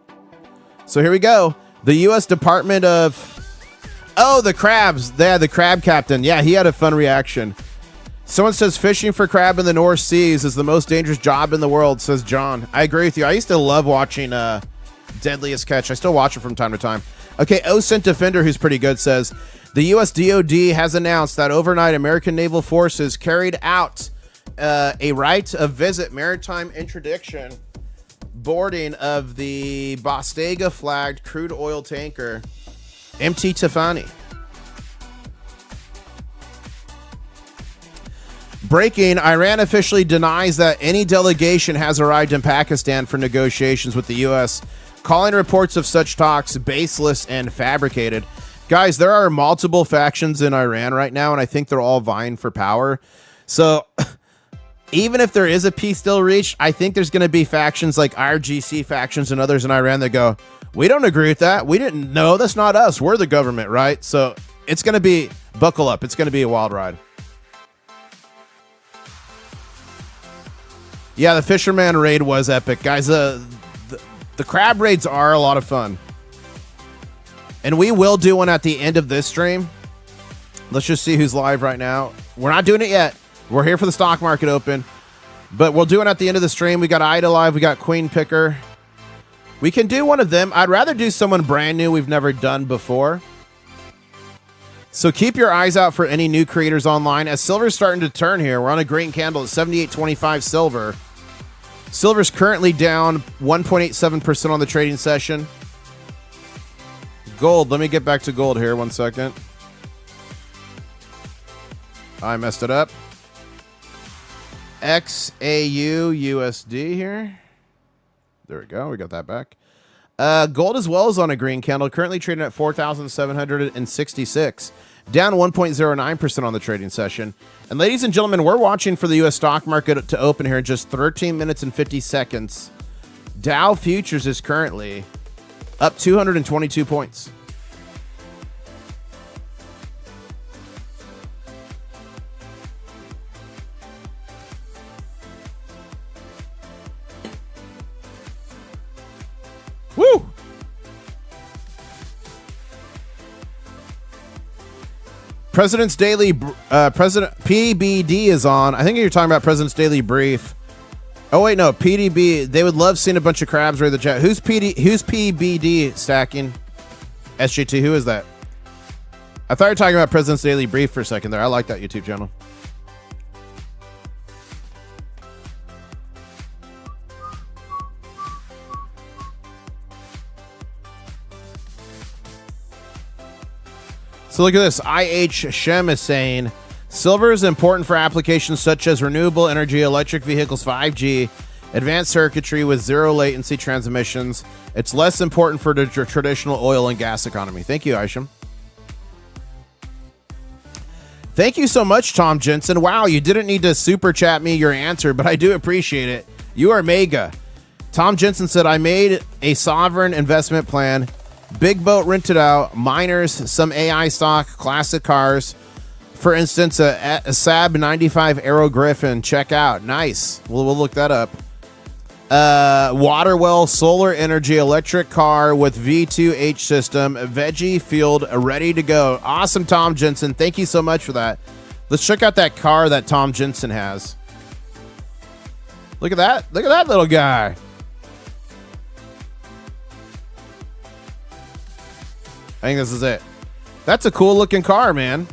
So here we go. The U.S. Department of... Oh, the crabs. Yeah, the crab captain. Yeah, he had a fun reaction. Someone says fishing for crab in the North Seas is the most dangerous job in the world, says John. I agree with you. I used to love watching Deadliest Catch. I still watch it from time to time. Okay, OSINT Defender, who's pretty good, says... The U.S. DOD has announced that overnight American naval forces carried out a right of visit maritime interdiction boarding of the Bostega-flagged crude oil tanker MT Tiffany. Breaking, Iran officially denies that any delegation has arrived in Pakistan for negotiations with the U.S., calling reports of such talks baseless and fabricated. Guys, there are multiple factions in Iran right now, and I think they're all vying for power. So even if there is a peace deal reached, I think there's going to be factions like RGC factions and others in Iran that go, we don't agree with that. We didn't know. That's not us. We're the government, right? So it's going to be, buckle up. It's going to be a wild ride. Yeah, the Fisherman raid was epic. Guys, the crab raids are a lot of fun. And we will do one at the end of this stream. Let's just see who's live right now. We're not doing it yet. We're here for the stock market open. But we'll do it at the end of the stream. We got Ida live. We got Queen Picker. We can do one of them. I'd rather do someone brand new we've never done before. So keep your eyes out for any new creators online. As silver's starting to turn here, we're on a green candle at 78.25 silver. Silver's currently down 1.87% on the trading session. Gold, let me get back to gold here 1 second. I messed it up. XAU USD here. There we go. We got that back. Gold as well is on a green candle, currently trading at 4,766, down 1.09% on the trading session. And ladies and gentlemen, we're watching for the U.S. stock market to open here in just 13 minutes and 50 seconds. Dow Futures is currently up 222 points. Woo! President's Daily, President PBD is on. I think you're talking about President's Daily Brief. Oh wait, no, PDB. They would love seeing a bunch of crabs read the chat. Who's PBD stacking? SGT, who is that? I thought you were talking about President's Daily Brief for a second there. I like that YouTube channel. So look at this. IH Shem is saying, silver is important for applications such as renewable energy, electric vehicles, 5G, advanced circuitry with zero latency transmissions. It's less important for the traditional oil and gas economy. Thank you, Isham. Thank you so much, Tom Jensen. Wow, you didn't need to super chat me your answer, but I do appreciate it. You are mega. Tom Jensen said, I made a sovereign investment plan. Big boat rented out, miners, some AI stock, classic cars. For instance, a Saab 95 Aero Griffin. Check out. Nice. We'll look that up. Water well, solar energy, electric car with V2H system, veggie field, ready to go. Awesome, Tom Jensen. Thank you so much for that. Let's check out that car that Tom Jensen has. Look at that. Look at that little guy. I think this is it. That's a cool looking car, man.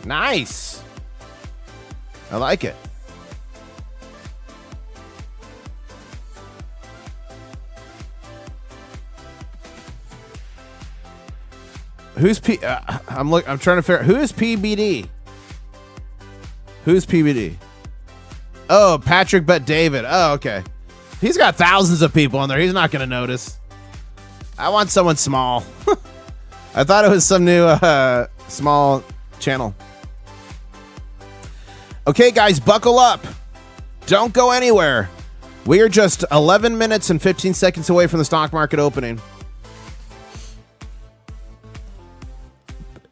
Nice. I like it. Who's I'm trying to figure out who is PBD. Who's PBD? Oh, Patrick Bet David. Oh, okay. He's got thousands of people on there. He's not going to notice. I want someone small. I thought it was some new small channel. Okay, guys, buckle up. Don't go anywhere. We are just 11 minutes and 15 seconds away from the stock market opening.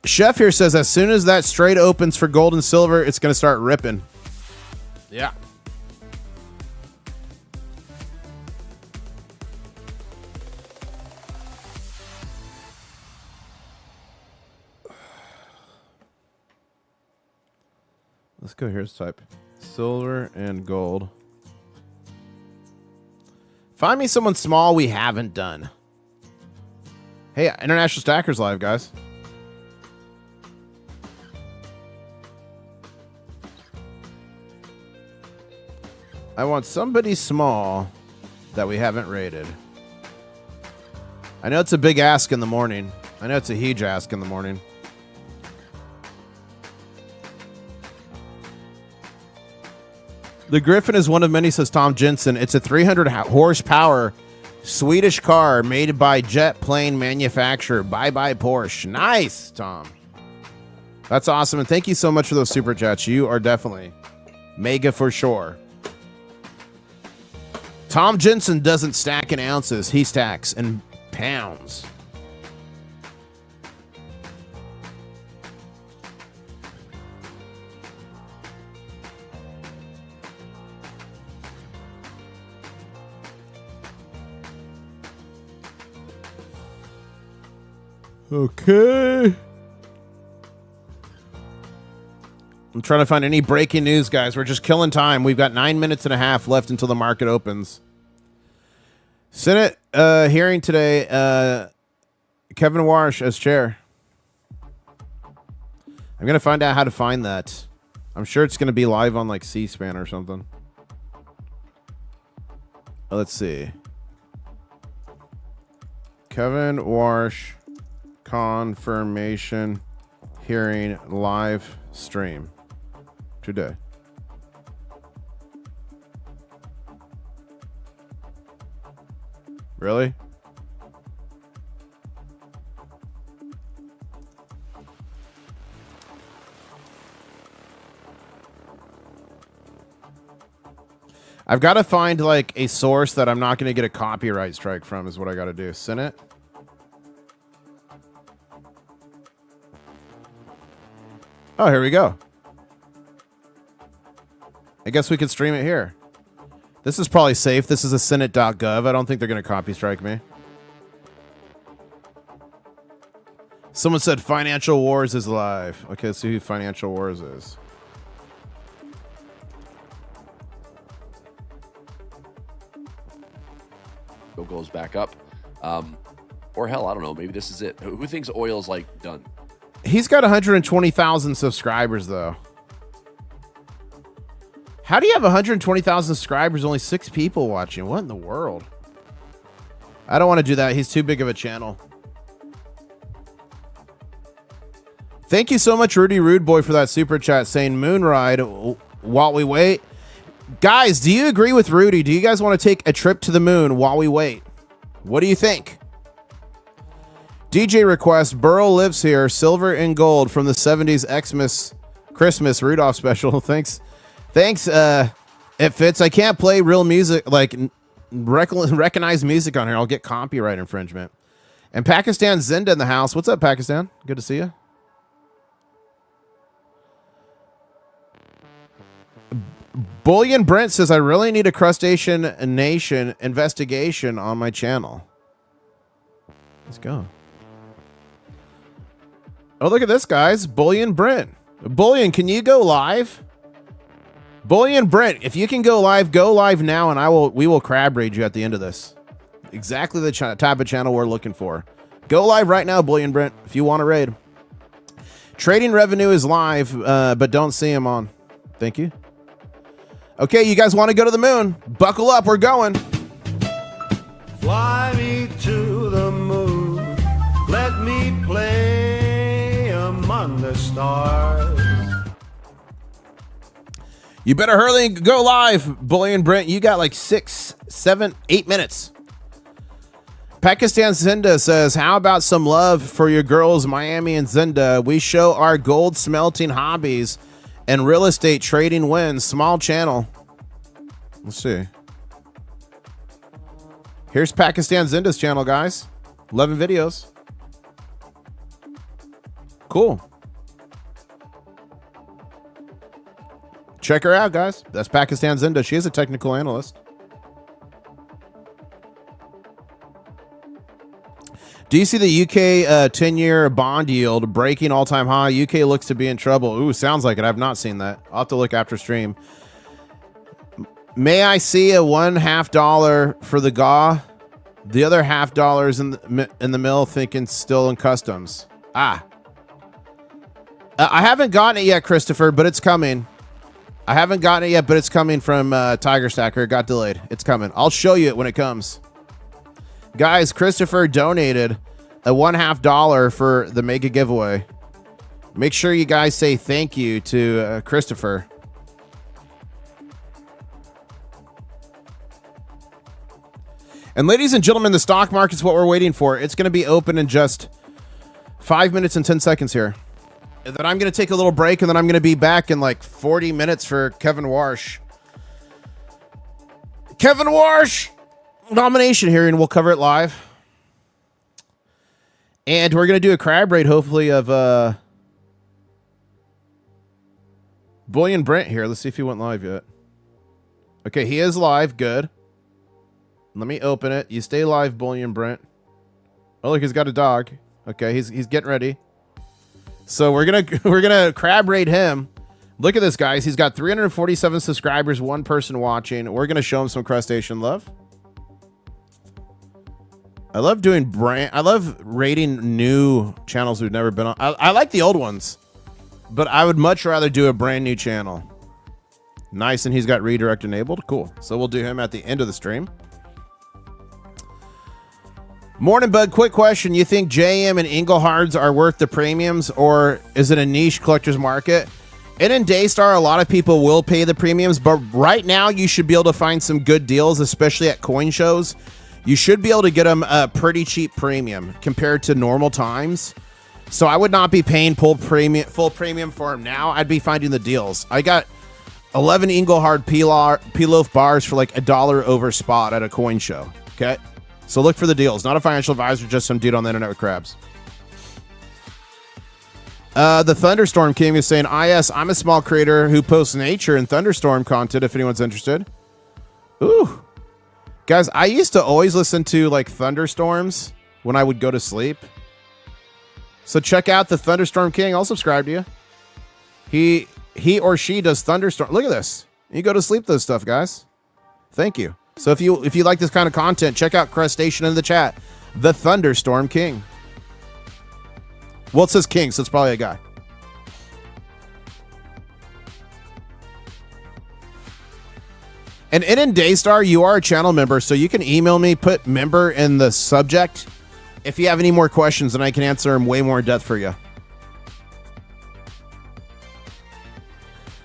Chef here says as soon as that straight opens for gold and silver, it's going to start ripping. Yeah. Let's go here. Let's type silver and gold. Find me someone small we haven't done. Hey, International Stackers Live, guys. I want somebody small that we haven't rated. I know it's a big ask in the morning. I know it's a huge ask in the morning. The Griffin is one of many, says Tom Jensen. It's a 300 horsepower Swedish car made by jet plane manufacturer. Bye-bye Porsche. Nice, Tom. That's awesome. And thank you so much for those super chats. You are definitely mega for sure. Tom Jensen doesn't stack in ounces. He stacks in pounds. Okay. I'm trying to find any breaking news, guys. We're just killing time. We've got 9 minutes and a half left until the market opens. Senate hearing today. Kevin Warsh as chair. I'm going to find out how to find that. I'm sure it's going to be live on like C-SPAN or something. Let's see. Kevin Warsh confirmation hearing live stream today. Really? I've got to find like a source that I'm not going to get a copyright strike from is what I got to do. Senate. Oh, here we go. I guess we could stream it here. This is probably safe. This is a senate.gov. I don't think they're going to copy strike me. Someone said Financial Wars is live. Okay, let's see who Financial Wars is. Goes back up. Or hell, I don't know. Maybe this is it. Who thinks oil's like done? He's got 120,000 subscribers, though. How do you have 120,000 subscribers, only 6 people watching? What in the world? I don't want to do that. He's too big of a channel. Thank you so much, Rudy Rude Boy, for that super chat saying Moonride while we wait. Guys, do you agree with Rudy? Do you guys want to take a trip to the moon while we wait? What do you think? DJ request, Burrow lives here, silver and gold from the 70s Xmas Christmas Rudolph special. Thanks. It fits. I can't play real music, like recognized music on here. I'll get copyright infringement. And Pakistan Zinda in the house. What's up, Pakistan? Good to see you. Bullion Brent says, I really need a Crustacean Nation investigation on my channel. Let's go. Oh, look at this, guys. Bullion Brent. Bullion, can you go live? Bullion Brent, if you can go live now, and we will crab raid you at the end of this. Exactly the type of channel we're looking for. Go live right now, Bullion Brent, if you want to raid. Trading revenue is live, but don't see him on. Thank you. Okay, you guys want to go to the moon? Buckle up, we're going. Fly me to the moon. Let me play among the stars. You better hurry and go live, Bullion Brent. You got like 6, 7, 8 minutes. Pakistan Zinda says, how about some love for your girls, Miami and Zinda? We show our gold smelting hobbies and real estate trading wins. Small channel. Let's see. Here's Pakistan Zinda's channel, guys. 11 videos. Cool. Check her out, guys. That's Pakistan Zinda. She is a technical analyst. Do you see the UK 10-year bond yield breaking all-time high? UK looks to be in trouble. Ooh, sounds like it. I've not seen that. I'll have to look after stream. May I see a $1.50 for the GAW? The other $0.50 in the mill, thinking still in customs. I haven't gotten it yet, Christopher, but it's coming. I haven't gotten it yet, but it's coming from Tiger Stacker. It got delayed. It's coming. I'll show you it when it comes. Guys, Christopher donated a $0.50 for the mega giveaway. Make sure you guys say thank you to Christopher. And ladies and gentlemen, the stock market's what we're waiting for. It's going to be open in just 5 minutes and 10 seconds here. And then I'm going to take a little break, and then I'm going to be back in like 40 minutes for Kevin Warsh. Kevin Warsh nomination hearing. We'll cover it live. And we're going to do a crab raid, hopefully, of Bullion Brent here. Let's see if he went live yet. Okay, he is live. Good. Let me open it. You stay live, Bullion Brent. Oh, look, he's got a dog. Okay, he's getting ready. So we're gonna crab raid him. Look at this, guys. He's got 347 subscribers, 1 person watching. We're gonna show him some crustacean love. I love doing I love rating new channels we've never been on. I like the old ones, but I would much rather do a brand new channel. Nice, and he's got redirect enabled. Cool. So we'll do him at the end of the stream. Morning, Bud. Quick question. You think JM and Inglehards are worth the premiums, or is it a niche collector's market? And in Daystar, a lot of people will pay the premiums, but right now you should be able to find some good deals, especially at coin shows. You should be able to get them a pretty cheap premium compared to normal times. So I would not be paying full premium for them now. I'd be finding the deals. I got 11 Inglehard P-Loaf bars for like $1 over spot at a coin show. Okay? So look for the deals. Not a financial advisor, just some dude on the internet with crabs. The Thunderstorm King is saying, yes, I'm a small creator who posts nature and thunderstorm content if anyone's interested. Ooh. Guys, I used to always listen to like thunderstorms when I would go to sleep. So check out the Thunderstorm King. I'll subscribe to you. He or she does thunderstorm. Look at this. You go to sleep those stuff, guys. Thank you. So if you like this kind of content, check out Crestation in the chat. The Thunderstorm King. Well, it says king, so it's probably a guy. And in Daystar, you are a channel member, so you can email me, put member in the subject. If you have any more questions, then I can answer them way more in depth for you.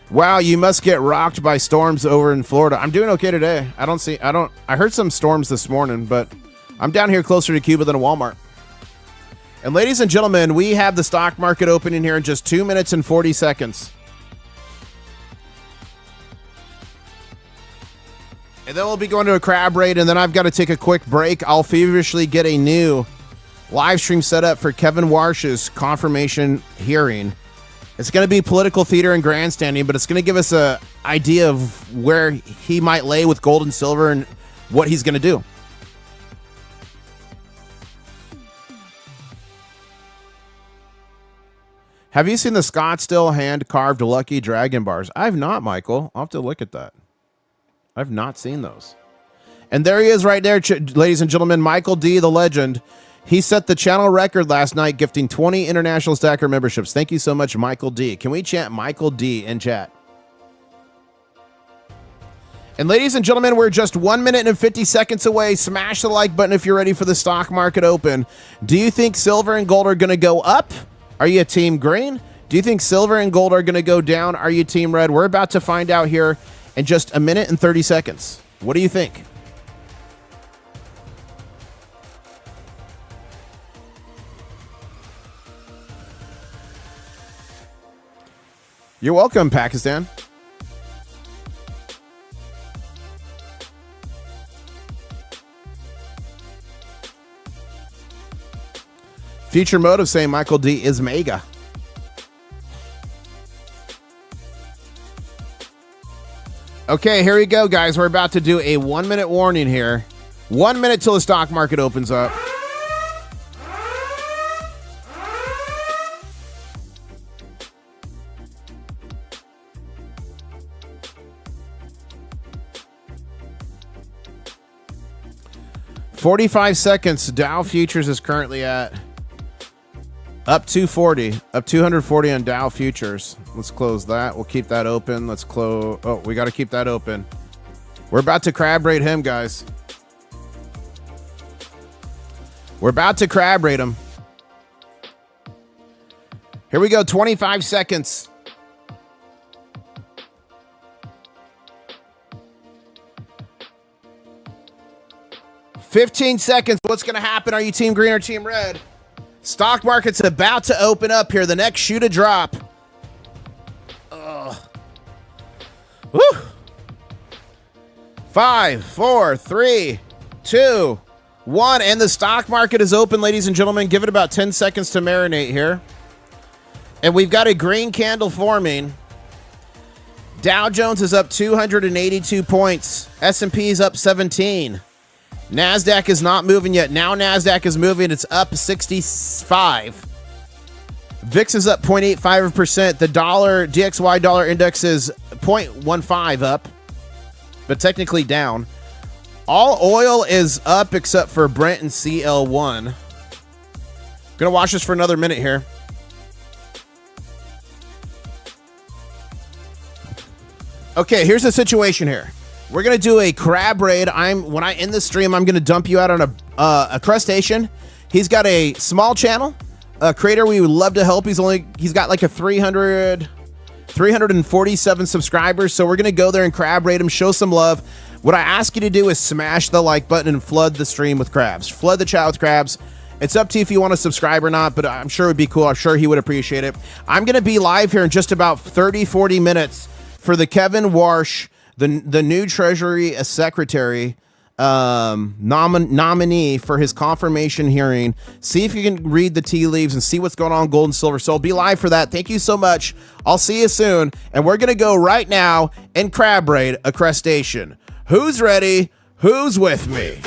Wow, you must get rocked by storms over in Florida. I'm doing okay today. I heard some storms this morning, but I'm down here closer to Cuba than a Walmart. And ladies and gentlemen, we have the stock market opening here in just 2 minutes and 40 seconds. And then we'll be going to a crab raid, and then I've got to take a quick break. I'll feverishly get a new live stream set up for Kevin Warsh's confirmation hearing. It's going to be political theater and grandstanding, but it's going to give us an idea of where he might lay with gold and silver and what he's going to do. Have you seen the Scottsdale hand-carved Lucky Dragon bars? I've not, Michael. I'll have to look at that. I've not seen those. And there he is right there, ladies and gentlemen. Michael D, the legend. He set the channel record last night, gifting 20 International Stacker memberships. Thank you so much, Michael D. Can we chant Michael D in chat? And ladies and gentlemen, we're just 1 minute and 50 seconds away. Smash the like button if you're ready for the stock market open. Do you think silver and gold are going to go up? Are you a team green? Do you think silver and gold are going to go down? Are you team red? We're about to find out here in just 1 minute and 30 seconds. What do you think? You're welcome, Pakistan. Future Motive saying Michael D is mega. Okay, here we go, guys. We're about to do a 1 minute warning here. 1 minute till the stock market opens up. $45 seconds. Dow Futures is currently at up 240, up 240 on Dow Futures. Let's close that. We'll keep that open. Let's close. Oh, we got to keep that open. We're about to crab rate him, guys. We're about to crab rate him. Here we go. 25 seconds. $15 seconds. What's going to happen? Are you team green or team red? Stock market's about to open up here. The next shoe to drop. Woo. 5, 4, 3, 2, 1. And the stock market is open, ladies and gentlemen. Give it about 10 seconds to marinate here. And we've got a green candle forming. Dow Jones is up 282 points. S&P is up 17. NASDAQ is not moving yet. Now NASDAQ is moving. It's up 65. VIX is up 0.85%. The DXY dollar index is 0.15 up, but technically down. All oil is up except for Brent and CL1. Gonna watch this for another minute here. Okay, here's the situation here. We're gonna do a crab raid. When I end the stream, I'm gonna dump you out on a crustacean. He's got a small channel, a creator we would love to help. He's got like a 347 subscribers. So we're gonna go there and crab raid him, show some love. What I ask you to do is smash the like button and flood the stream with crabs. Flood the chat with crabs. It's up to you if you want to subscribe or not, but I'm sure it would be cool. I'm sure he would appreciate it. I'm going to be live here in just about 30, 40 minutes for the Kevin Warsh, the new Treasury Secretary nominee for his confirmation hearing. See if you can read the tea leaves and see what's going on Gold and Silver. So be live for that. Thank you so much. I'll see you soon. And we're going to go right now and crab raid a crustacean. Who's ready? Who's with me?